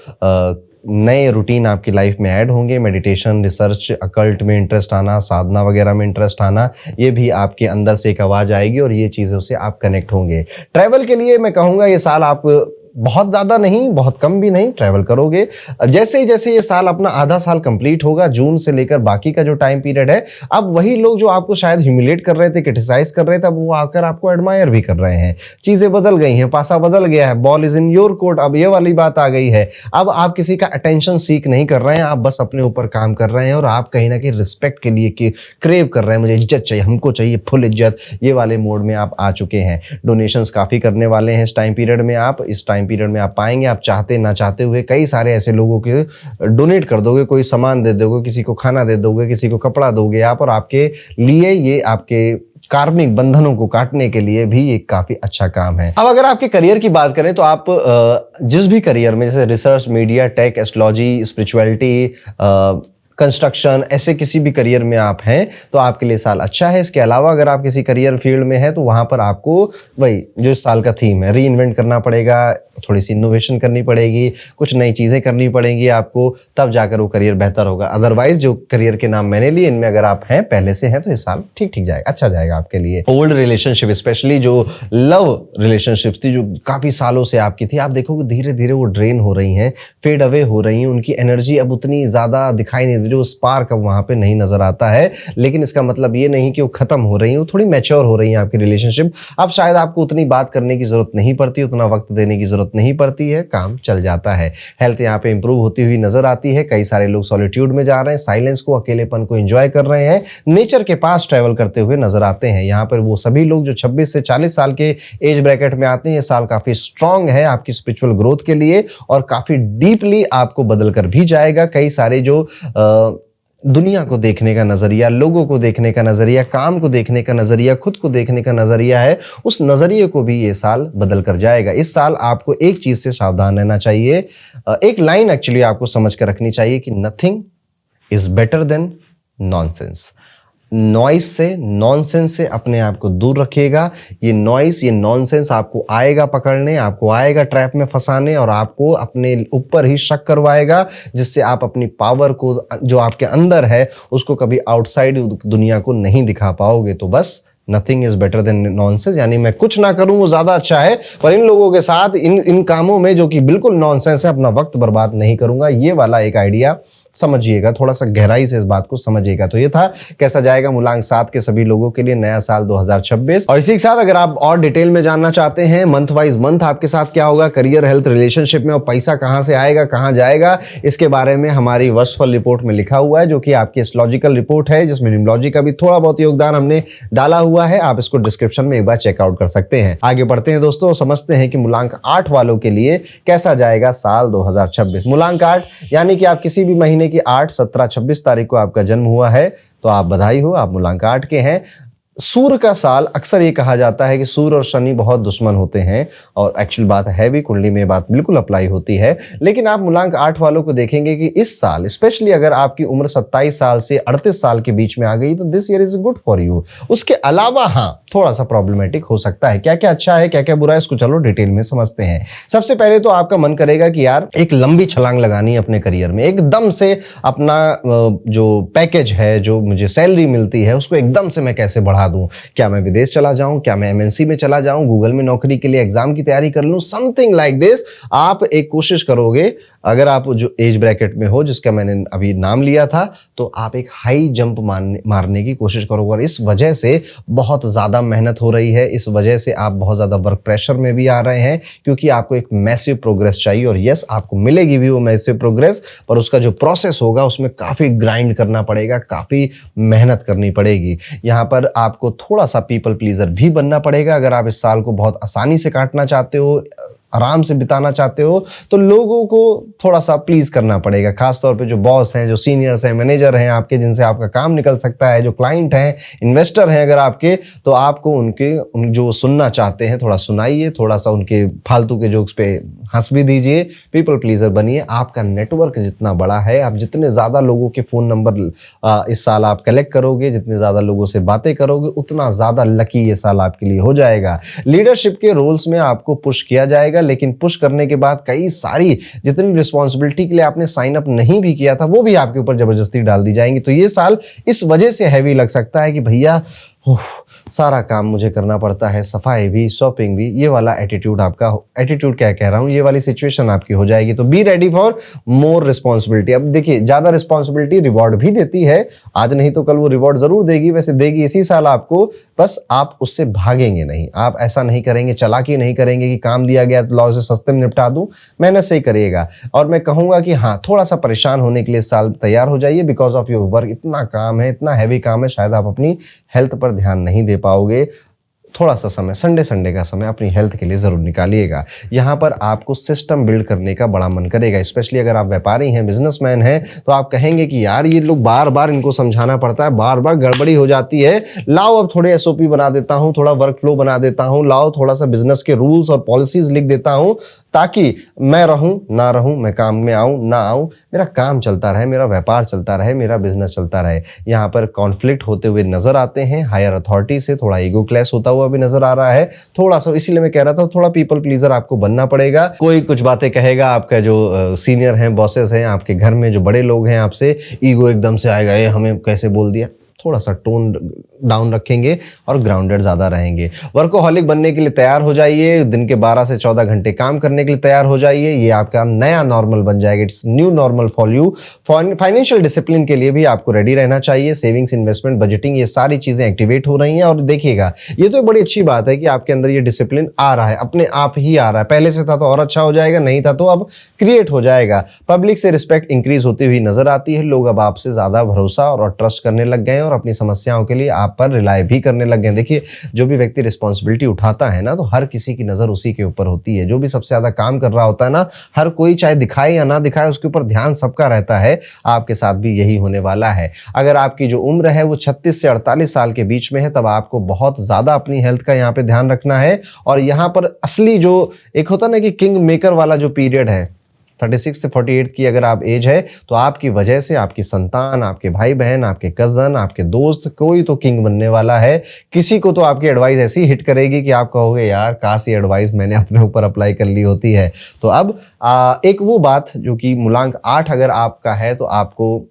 नए रूटीन आपकी लाइफ में ऐड होंगे। मेडिटेशन, रिसर्च, अकल्ट में इंटरेस्ट आना, साधना वगैरह में इंटरेस्ट आना, ये भी आपके अंदर से एक आवाज आएगी और ये चीजों से आप कनेक्ट होंगे। ट्रैवल के लिए मैं कहूंगा ये साल आप बहुत ज्यादा नहीं, बहुत कम भी नहीं, ट्रैवल करोगे। जैसे ही जैसे ये साल अपना आधा साल कंप्लीट होगा, जून से लेकर बाकी का जो टाइम पीरियड है, अब वही लोग जो आपको शायद ह्यूमिलेट कर रहे थे, क्रिटिसाइज कर रहे थे, अब वो आकर आपको एडमायर भी कर रहे हैं। चीजें बदल गई हैं, पासा बदल गया है, ball is in your court, अब ये वाली बात आ गई है। अब आप किसी का अटेंशन सीख नहीं कर रहे हैं, आप बस अपने ऊपर काम कर रहे हैं, और आप कहीं ना कहीं रिस्पेक्ट के लिए क्रेव कर रहे हैं, मुझे इज्जत चाहिए, हमको चाहिए फुल इज्जत, ये वाले मोड में आप आ चुके हैं। डोनेशंस काफी करने वाले हैं इस टाइम पीरियड में। आप इस टाइम पीरियड में आप पाएंगे, आप चाहते ना चाहते हुए कई सारे ऐसे लोगों के डोनेट कर दोगे, कोई सामान दे दोगे, किसी को खाना दे दोगे, किसी को कपड़ा दोगे आप, और आपके लिए ये आपके कार्मिक बंधनों को काटने के लिए भी एक काफी अच्छा काम है। अब अगर आपके करियर की बात करें तो आप जिस भी करियर में, जैसे research, media, tech, astrology, spirituality, construction, ऐसे किसी भी करियर में आप हैं तो आपके लिए साल अच्छा है। इसके अलावा अगर आप किसी करियर फील्ड में हैं तो वहां पर आपको वही जो इस साल का थीम है, री इन्वेंट करना पड़ेगा, थोड़ी सी इनोवेशन करनी पड़ेगी, कुछ नई चीजें करनी पड़ेंगी आपको, तब जाकर वो करियर बेहतर होगा। अदरवाइज जो करियर के नाम मैंने लिए, इनमें अगर आप हैं, पहले से हैं, तो इस साल ठीक ठीक जाएगा, अच्छा जाएगा आपके लिए। ओल्ड रिलेशनशिप, स्पेशली जो लव रिलेशनशिप थी, जो काफी सालों से आपकी थी, आप देखोगे धीरे धीरे वो ड्रेन हो रही हैं, फेड अवे हो रही हैं, उनकी एनर्जी अब उतनी ज्यादा दिखाई नहीं दे रही, वो स्पार्क अब वहां पे नहीं नजर आता है। लेकिन इसका मतलब ये नहीं कि वो खत्म हो रही है, वो थोड़ी मैच्योर हो रही है आपकी रिलेशनशिप। अब शायद आपको उतनी बात करने की जरूरत नहीं पड़ती, उतना वक्त देने की जरूरत नहीं पड़ती है, काम चल जाता है। हेल्थ यहाँ पे इंप्रूव होती हुई नजर आती है। कई सारे लोग सॉलिट्यूड में जा रहे हैं, साइलेंस को, अकेलेपन को एंजॉय कर रहे हैं, नेचर के पास ट्रैवल करते हुए नजर आते हैं। यहाँ पर वो सभी लोग जो 26 से 40 साल के एज ब्रैकेट में आते हैं, ये साल काफी स्ट्रांग है आपकी स्पिरिचुअल ग्रोथ के लिए, और काफी डीपली आपको बदल कर भी जाएगा। कई सारे जो दुनिया को देखने का नजरिया, लोगों को देखने का नजरिया, काम को देखने का नजरिया, खुद को देखने का नजरिया है, उस नजरिए को भी ये साल बदल कर जाएगा। इस साल आपको एक चीज से सावधान रहना चाहिए, एक लाइन एक्चुअली आपको समझ कर रखनी चाहिए कि nothing is better than nonsense. Noise से, नॉनसेंस से अपने आप को दूर रखिएगा। ये नॉइस, ये नॉनसेंस आपको आएगा पकड़ने, आपको आएगा ट्रैप में फंसाने, और आपको अपने ऊपर ही शक करवाएगा, जिससे आप अपनी पावर को जो आपके अंदर है उसको कभी आउटसाइड दुनिया को नहीं दिखा पाओगे। तो बस nothing is better than nonsense, यानी मैं कुछ ना करूं वो ज्यादा अच्छा है, पर इन लोगों के साथ इन कामों में जो कि बिल्कुल नॉनसेंस है, अपना वक्त बर्बाद नहीं करूंगा। ये वाला एक आइडिया समझिएगा, थोड़ा सा गहराई से इस बात को समझिएगा। तो ये था कैसा जाएगा मूलांक 7 के सभी लोगों के लिए नया साल 2026। और इसी के साथ अगर आप और डिटेल में जानना चाहते हैं मंथ वाइज मंथ आपके साथ क्या होगा करियर, हेल्थ, रिलेशनशिप में, और पैसा कहां से आएगा, कहां जाएगा, इसके बारे में हमारी वर्षफल रिपोर्ट में लिखा हुआ है, जो कि आपकी एस्ट्रोलॉजिकल रिपोर्ट है, जिसमें न्यूमरोलॉजी का भी थोड़ा बहुत योगदान हमने डाला हुआ है। आप इसको डिस्क्रिप्शन में एक बार चेकआउट कर सकते हैं। आगे बढ़ते हैं दोस्तों, समझते हैं कि मूलांक 8 वालों के लिए कैसा जाएगा साल 2026। मूलांक 8 यानी कि आप किसी भी महीने की 8, 17, 26 तारीख को आपका जन्म हुआ है तो आप बधाई हो, आप मूलांक 8 के हैं। सूर्य का साल, अक्सर ये कहा जाता है कि सूर्य और शनि बहुत दुश्मन होते हैं, और एक्चुअल बात है भी, कुंडली में ये बात बिल्कुल अप्लाई होती है। लेकिन आप मूलांक 8 वालों को देखेंगे कि इस साल स्पेशली अगर आपकी उम्र 27 साल से 38 साल के बीच में आ गई तो this year is good for you. उसके अलावा हाँ, थोड़ा सा प्रॉब्लमेटिक हो सकता है। क्या क्या अच्छा है, क्या क्या बुरा है, इसको चलो डिटेल में समझते हैं। सबसे पहले तो आपका मन करेगा कि यार एक लंबी छलांग लगानी है अपने करियर में, एकदम से अपना जो पैकेज है, जो मुझे सैलरी मिलती है, उसको एकदम से मैं कैसे बढ़ा दूं। क्या मैं विदेश चला जाऊं, क्या मैं एमएनसी में चला जाऊं, गूगल में नौकरी के लिए एग्जाम की तैयारी कर लूं, समथिंग लाइक दिस। आप एक कोशिश करोगे, अगर आप जो एज ब्रैकेट में हो जिसका मैंने अभी नाम लिया था, तो आप एक हाई जंप मारने की कोशिश करोगे। और इस वजह से बहुत ज्यादा मेहनत हो रही है, इस वजह से आप बहुत ज्यादा वर्क प्रेशर में भी आ रहे हैं, क्योंकि आपको एक मैसिव प्रोग्रेस चाहिए। और यस, आपको मिलेगी भी वो मैसिव प्रोग्रेस, पर उसका जो प्रोसेस होगा उसमें काफी ग्राइंड करना पड़ेगा, काफी मेहनत करनी पड़ेगी। यहाँ पर आपको थोड़ा सा पीपल प्लीजर भी बनना पड़ेगा। अगर आप इस साल को बहुत आसानी से काटना चाहते हो, आराम से बिताना चाहते हो, तो लोगों को थोड़ा सा प्लीज करना पड़ेगा। खासतौर पे जो बॉस हैं, जो सीनियर्स हैं, मैनेजर हैं आपके, जिनसे आपका काम निकल सकता है, जो क्लाइंट हैं, इन्वेस्टर हैं अगर आपके, तो आपको उन जो सुनना चाहते हैं थोड़ा सुनाइए, थोड़ा सा उनके फालतू के जोक्स पे हंस भी दीजिए, पीपल प्लीजर बनिए। आपका नेटवर्क जितना बड़ा है, आप जितने ज्यादा लोगों के फोन नंबर इस साल आप कलेक्ट करोगे, जितने ज्यादा लोगों से बातें करोगे, उतना ज्यादा लकी ये साल आपके लिए हो जाएगा। लीडरशिप के रोल्स में आपको पुश किया जाएगा, लेकिन पुश करने के बाद कई सारी जितनी रिस्पॉन्सिबिलिटी के लिए आपने साइन अप नहीं भी किया था, वो भी आपके ऊपर जबरदस्ती डाल दी जाएंगी। तो ये साल इस वजह से हैवी लग सकता है कि भैया सारा काम मुझे करना पड़ता है, सफाई भी, शॉपिंग भी, ये वाला एटीट्यूड आपका, एटीट्यूड क्या कह रहा हूं, ये वाली सिचुएशन आपकी हो जाएगी। तो be ready for more responsibility. अब देखिए, ज्यादा रिस्पॉन्सिबिलिटी रिवॉर्ड भी देती है, आज नहीं तो कल वो रिवॉर्ड जरूर देगी, वैसे देगी इसी साल आपको, बस आप उससे भागेंगे नहीं। आप ऐसा नहीं करेंगे, चालाकी नहीं करेंगे कि काम दिया गया तो लाओ इसे सस्ते में निपटा दूं, मेहनत से ही करिएगा। और मैं कहूंगा कि हाँ, थोड़ा सा परेशान होने के लिए इस साल तैयार हो जाइए, बिकॉज ऑफ योर वर्क। इतना काम है, इतना हैवी काम है, शायद आप अपनी हेल्थ पर ध्यान नहीं दे पाओगे। थोड़ा सा समय, संडे का समय अपनी हेल्थ के लिए जरूर निकालिएगा। यहाँ पर आपको सिस्टम बिल्ड करने का बड़ा मन करेगा, स्पेशली अगर आप व्यापारी हैं, बिजनेसमैन हैं, तो आप कहेंगे कि यार ये लोग बार बार इनको समझाना पड़ता है, बार बार गड़बड़ी हो जाती है, लाओ अब थोड़े एसओपी बना देता हूँ, थोड़ा वर्क फ्लो बना देता हूँ, लाओ थोड़ा सा बिजनेस के रूल्स और पॉलिसीज लिख देता हूँ, ताकि मैं रहूं ना रहूं, मैं काम में आऊं ना आऊं, मेरा काम चलता रहे, मेरा व्यापार चलता रहे, मेरा बिजनेस चलता रहे। यहाँ पर कॉन्फ्लिक्ट होते हुए नजर आते हैं, हायर अथॉरिटी से थोड़ा ईगो क्लैश होता हुआ भी नजर आ रहा है थोड़ा सा। इसीलिए मैं कह रहा था थोड़ा पीपल प्लीजर आपको बनना पड़ेगा। कोई कुछ बातें कहेगा, आपका जो सीनियर हैं, बॉसेस हैं, आपके घर में जो बड़े लोग हैं, आपसे ईगो एकदम से आएगा, ये हमें कैसे बोल दिया। थोड़ा सा टोन डाउन रखेंगे और ग्राउंडेड ज्यादा रहेंगे। वर्कोहॉलिक बनने के लिए तैयार हो जाइए, दिन के 12 से 14 घंटे काम करने के लिए तैयार हो जाइए, ये आपका नया नॉर्मल बन जाएगा। It's new normal for you. Financial discipline के लिए भी आपको रेडी रहना चाहिए। सेविंग्स, इन्वेस्टमेंट, बजटिंग, ये सारी चीजें एक्टिवेट हो रही हैं। और देखिएगा, ये तो बड़ी अच्छी बात है कि आपके अंदर ये डिसिप्लिन आ रहा है, अपने आप ही आ रहा है। पहले से था तो और अच्छा हो जाएगा, नहीं था तो अब क्रिएट हो जाएगा। पब्लिक से रिस्पेक्ट इंक्रीज होती हुई नजर आती है, लोग अब आपसे ज्यादा भरोसा और ट्रस्ट करने लग गए हैं, और अपनी समस्याओं के लिए आप पर रिलाय भी करने लग गए। देखिए, जो भी व्यक्ति रिस्पॉन्सिबिलिटी उठाता है ना, तो हर किसी की नजर उसी के ऊपर होती है। जो भी सबसे ज्यादा काम कर रहा होता है ना, हर कोई चाहे दिखाए या ना दिखाए, उसके ऊपर ध्यान सबका रहता है। आपके साथ भी यही होने वाला है। अगर आपकी जो उम्र है वो 36 से 48 साल के बीच में है, तब आपको बहुत ज्यादा अपनी हेल्थ का यहाँ पे ध्यान रखना है। और यहाँ पर असली जो एक होता ना कि किंग मेकर वाला जो पीरियड है, 36 से 48 की अगर आप एज है, तो आपकी वजह से आपकी संतान, आपके भाई बहन, आपके कजन, आपके दोस्त, कोई तो किंग बनने वाला है। किसी को तो आपकी एडवाइस ऐसी हिट करेगी कि आप कहोगे यार काश ये एडवाइस मैंने अपने ऊपर अप्लाई कर ली होती है। तो अब एक वो बात जो कि मूलांक 8 अगर आपका है तो आपको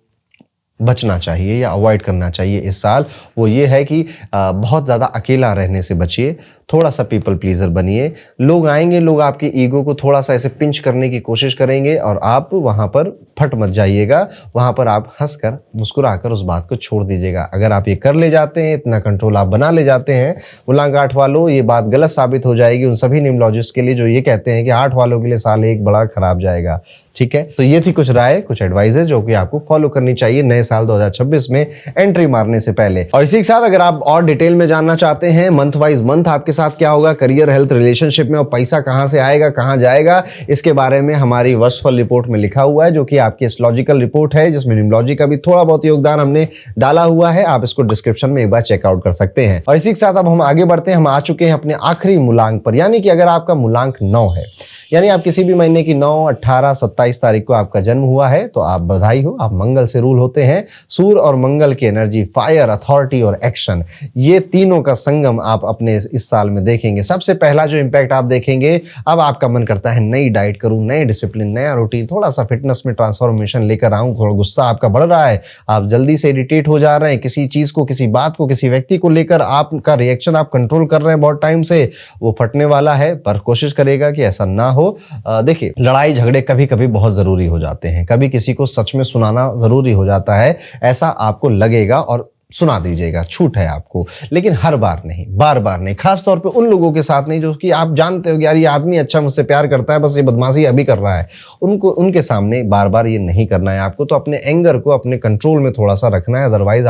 बचना चाहिए या अवॉइड करना चाहिए इस साल, वो ये है कि बहुत ज़्यादा अकेला रहने से बचिए। थोड़ा सा पीपल प्लीजर बनिए। लोग आएंगे, लोग आपके ईगो को थोड़ा सा ऐसे पिंच करने की कोशिश करेंगे, और आप वहां पर फट मत जाइएगा। वहां पर आप हंसकर मुस्कुराकर उस बात को छोड़ दीजिएगा। अगर आप ये कर ले जाते हैं, इतना कंट्रोल आप बना ले जाते हैं, मूलांक 8 वालों, ये बात गलत साबित हो जाएगी उन सभी न्यूमरोलॉजिस्ट के लिए जो ये कहते हैं कि 8 वालों के लिए साल एक बड़ा खराब जाएगा। ठीक है, तो ये थी कुछ राय, कुछ एडवाइजेज जो कि आपको फॉलो करनी चाहिए नए साल 2026 में एंट्री मारने से पहले। और इसी के साथ अगर आप और डिटेल में जानना चाहते हैं मंथ वाइज मंथ आपके साथ क्या होगा करियर, हेल्थ, रिलेशनशिप में, और पैसा कहां से आएगा, कहां जाएगा, इसके बारे में हमारी वर्षफल रिपोर्ट में लिखा हुआ है, जो कि आपकी एस्ट्रोलॉजिकल रिपोर्ट है, जिसमें न्यूमरोलॉजी का भी थोड़ा बहुत योगदान हमने डाला हुआ है। आप इसको डिस्क्रिप्शन में एक बार चेकआउट कर सकते हैं। और इसी के साथ अब हम आगे बढ़ते हैं। हम आ चुके हैं अपने आखिरी मूलांक पर, यानी कि अगर आपका मूलांक 9 है, यानी आप किसी भी महीने की 9, 18, 27 तारीख को आपका जन्म हुआ है, तो आप बधाई हो, आप मंगल से रूल होते हैं। सूर्य और मंगल की एनर्जी, फायर, अथॉरिटी और एक्शन, ये तीनों का संगम आप अपने इस साल में देखेंगे। सबसे पहला जो इंपैक्ट आप देखेंगे, अब आपका मन करता है नई डाइट करूं, नए डिसिप्लिन, नया रूटीन, थोड़ा सा फिटनेस में ट्रांसफॉर्मेशन लेकर आऊं, थोड़ा गुस्सा आपका बढ़ रहा है, आप जल्दी से इरिटेट हो जा रहे हैं, किसी चीज को, किसी बात को, किसी व्यक्ति को लेकर आपका रिएक्शन आप कंट्रोल कर रहे हैं बहुत टाइम से, वो फटने वाला है। पर कोशिश करेगा कि ऐसा ना हो। देखिए, लड़ाई झगड़े कभी कभी बहुत जरूरी हो जाते हैं, कभी किसी को सच में सुनाना जरूरी हो जाता है, ऐसा आपको लगेगा और सुना दीजिएगा, छूट है आपको, लेकिन हर बार नहीं, बार बार नहीं, खास तौर पे उन लोगों के साथ नहीं जो कि आप जानते हो कि यार ये आदमी अच्छा मुझसे प्यार करता है, बस ये बदमाशी अभी कर रहा है, उनको, उनके सामने बार बार ये नहीं करना है आपको। तो अपने एंगर को अपने कंट्रोल में थोड़ा सा रखना है, अदरवाइज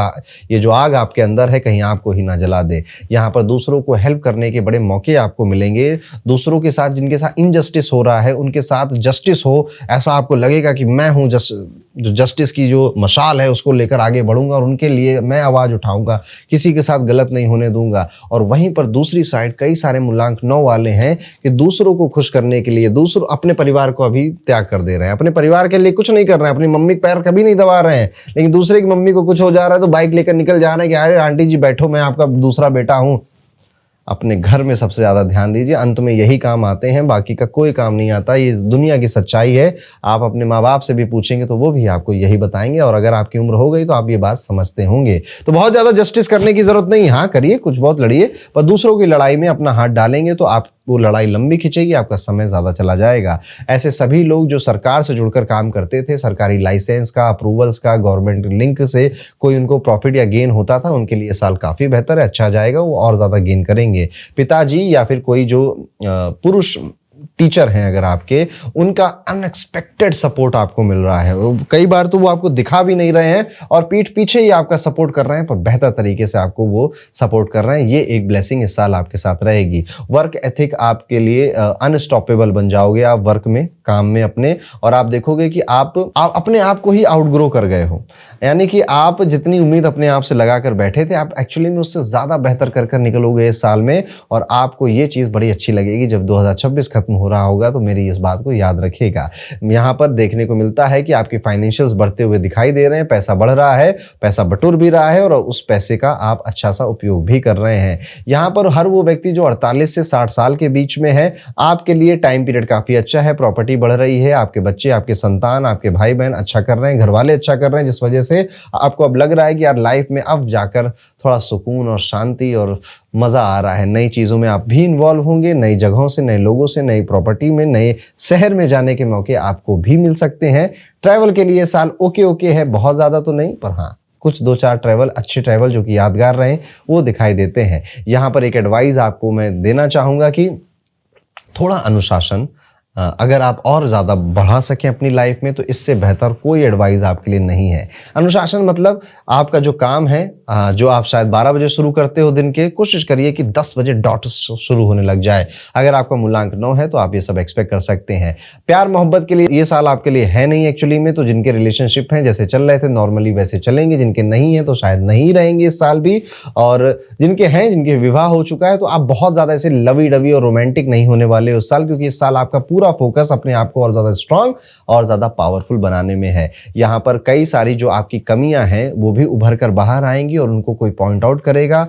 ये जो आग आपके अंदर है कहीं आपको ही ना जला दे। यहाँ पर दूसरों को हेल्प करने के बड़े मौके आपको मिलेंगे, दूसरों के साथ जिनके साथ इनजस्टिस हो रहा है उनके साथ जस्टिस हो, ऐसा आपको लगेगा कि मैं हूँ जो जस्टिस की जो मशाल है उसको लेकर आगे बढ़ूंगा और उनके लिए मैं आवाज उठाऊंगा, किसी के साथ गलत नहीं होने दूंगा। और वहीं पर दूसरी साइड कई सारे मूलांक 9 वाले हैं कि दूसरों को खुश करने के लिए दूसरों, अपने परिवार को अभी त्याग कर दे रहे हैं, अपने परिवार के लिए कुछ नहीं कर रहे हैं, अपनी मम्मी के पैर कभी नहीं दबा रहे हैं, लेकिन दूसरे की मम्मी को कुछ हो जा रहा है तो बाइक लेकर निकल जा रहे हैं कि अरे आंटी जी बैठो, मैं आपका दूसरा बेटा हूं। अपने घर में सबसे ज्यादा ध्यान दीजिए, अंत में यही काम आते हैं, बाकी का कोई काम नहीं आता, ये दुनिया की सच्चाई है। आप अपने माँ बाप से भी पूछेंगे तो वो भी आपको यही बताएंगे, और अगर आपकी उम्र हो गई तो आप ये बात समझते होंगे। तो बहुत ज्यादा जस्टिस करने की जरूरत नहीं, हाँ करिए, कुछ बहुत लड़िए, पर दूसरों की लड़ाई में अपना हाथ डालेंगे तो आप वो लड़ाई लंबी खिंचेगी, आपका समय ज्यादा चला जाएगा। ऐसे सभी लोग जो सरकार से जुड़कर काम करते थे, सरकारी लाइसेंस का, अप्रूवल्स का, गवर्नमेंट लिंक से कोई उनको प्रॉफिट या गेन होता था, उनके लिए साल काफी बेहतर है, अच्छा जाएगा, वो और ज्यादा गेन करेंगे। पिताजी या फिर कोई जो पुरुष टीचर हैं अगर आपके, उनका अनएक्सपेक्टेड सपोर्ट आपको मिल रहा है, कई बार तो वो आपको दिखा भी नहीं रहे हैं और पीठ पीछे ही आपका सपोर्ट कर रहे हैं, पर बेहतर तरीके से आपको वो सपोर्ट कर रहे हैं। ये एक ब्लेसिंग इस साल आपके साथ रहेगी। वर्क एथिक आपके लिए अनस्टॉपेबल बन जाओगे आप वर्क में, काम में अपने, और आप देखोगे कि आप अपने आप को ही आउटग्रो कर गए हो, यानी कि आप जितनी उम्मीद अपने आप से लगाकर बैठे थे, आप एक्चुअली में उससे ज्यादा बेहतर कर निकलोगे इस साल में। और आपको ये चीज बड़ी अच्छी लगेगी जब 2026 खत्म हो रहा होगा, तो मेरी इस बात को याद रखिएगा। यहाँ पर देखने को मिलता है कि आपके फाइनेंशियल्स बढ़ते हुए दिखाई दे रहे हैं, पैसा बढ़ रहा है, पैसा बटुर भी रहा है, और उस पैसे का आप अच्छा सा उपयोग भी कर रहे हैं। यहाँ पर हर वो व्यक्ति जो 48 से 60 साल के बीच में है, आपके लिए टाइम पीरियड काफी अच्छा है, प्रॉपर्टी बढ़ रही है, आपके बच्चे, आपके संतान, आपके भाई बहन अच्छा कर रहे हैं, घर वाले अच्छा कर रहे हैं, जिस वजह से आपको अब लग रहा है कि यार लाइफ में अब जाकर थोड़ा सुकून और शांति और मजा आ रहा है। नई चीजों में आप भी इन्वॉल्व होंगे, नई जगहों से, नए लोगों से, नई प्रॉपर्टी में, नए शहर में जाने के मौके आपको भी मिल सकते हैं। ट्रैवल के लिए साल ओके है, बहुत ज्यादा तो नहीं, पर हाँ कुछ 2-4 ट्रैवल, अच्छे ट्रैवल जो कि यादगार रहे, वो दिखाई देते हैं। यहाँ पर एक एडवाइस आपको मैं देना चाहूंगा कि थोड़ा अनुशासन अगर आप और ज्यादा बढ़ा सकें अपनी लाइफ में, तो इससे बेहतर कोई एडवाइस आपके लिए नहीं है। अनुशासन मतलब आपका जो काम है, जो आप शायद 12 बजे शुरू करते हो दिन के, कोशिश करिए कि 10 बजे डॉट शुरू होने लग जाए। अगर आपका मूलांक 9 है तो आप ये सब एक्सपेक्ट कर सकते हैं। प्यार मोहब्बत के लिए ये साल आपके लिए है नहीं एक्चुअली में, तो जिनके रिलेशनशिप हैं जैसे चल रहे थे नॉर्मली वैसे चलेंगे, जिनके नहीं है तो शायद नहीं रहेंगे इस साल भी, और जिनके हैं, जिनके विवाह हो चुका है, तो आप बहुत ज्यादा ऐसे लवी डवी और रोमांटिक नहीं होने वाले उस साल, क्योंकि इस साल आपका पूरा फोकस अपने आप को और ज्यादा स्ट्रांग और ज्यादा पावरफुल बनाने में है। यहाँ पर कई सारी जो आपकी कमियां हैं वो भी उभर कर बाहर आएंगी और उनको कोई पॉइंट आउट करेगा,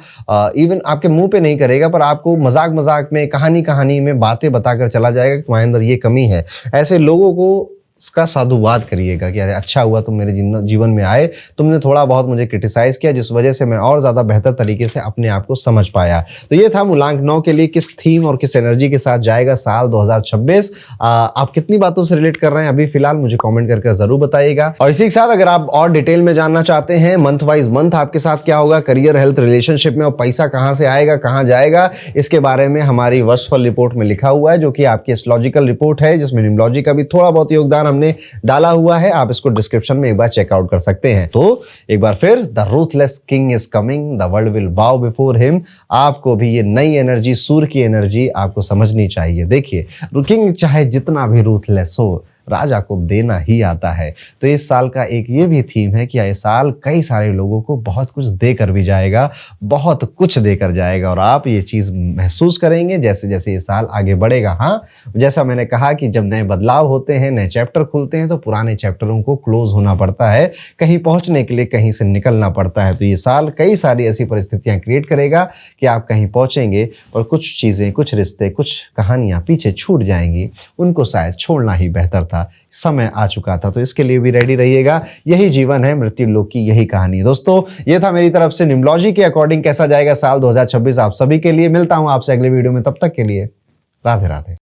इवन आपके मुंह पे नहीं करेगा, पर आपको मजाक मजाक में, कहानी में बातें बताकर चला जाएगा कि तुम्हारे अंदर ये कमी है। ऐसे लोगों को इसका साधुवाद करिएगा कि अरे अच्छा हुआ तुम मेरे जीवन में आए, तुमने थोड़ा बहुत मुझे क्रिटिसाइज किया, जिस वजह से मैं और ज्यादा बेहतर तरीके से अपने आप को समझ पाया। तो ये था मूलांक 9 के लिए किस थीम और किस एनर्जी के साथ जाएगा साल 2026। आप कितनी बातों से रिलेट कर रहे हैं अभी फिलहाल मुझे कमेंट करके जरूर बताइएगा। और इसी के साथ अगर आप और डिटेल में जानना चाहते हैं मंथ वाइज मंथ आपके साथ क्या होगा करियर, हेल्थ, रिलेशनशिप में, और पैसा कहां से आएगा, कहां जाएगा, इसके बारे में हमारी वर्षफल रिपोर्ट में लिखा हुआ है, जो कि आपकी एस्ट्रोलॉजिकल रिपोर्ट है, जिसमें न्यूमरोलॉजी का भी थोड़ा बहुत योगदान हमने डाला हुआ है, आप इसको डिस्क्रिप्शन में एक बार चेकआउट कर सकते हैं। तो एक बार फिर, the ruthless king is coming, the world will बाउ बिफोर हिम। आपको भी ये नई एनर्जी, सूर्य की एनर्जी आपको समझनी चाहिए। देखिए, किंग चाहे जितना भी रूथलेस हो, राजा को देना ही आता है। तो इस साल का एक ये भी थीम है कि ये साल कई सारे लोगों को बहुत कुछ देकर भी जाएगा, बहुत कुछ देकर जाएगा, और आप ये चीज़ महसूस करेंगे जैसे जैसे ये साल आगे बढ़ेगा। हाँ, जैसा मैंने कहा कि जब नए बदलाव होते हैं, नए चैप्टर खुलते हैं, तो पुराने चैप्टरों को क्लोज होना पड़ता है, कहीं पहुंचने के लिए कहीं से निकलना पड़ता है। तो ये साल कई सारी ऐसी परिस्थितियां क्रिएट करेगा कि आप कहीं पहुंचेंगे और कुछ चीज़ें, कुछ रिश्ते, कुछ कहानियां पीछे छूट जाएंगी, उनको शायद छोड़ना ही बेहतर था, समय आ चुका था। तो इसके लिए भी रेडी रहिएगा। यही जीवन है, मृत्यु लोक की यही कहानी है। दोस्तों, ये था मेरी तरफ से न्यूमरोलॉजी के अकॉर्डिंग कैसा जाएगा साल 2026 आप सभी के लिए। मिलता हूं आपसे अगले वीडियो में, तब तक के लिए राधे राधे।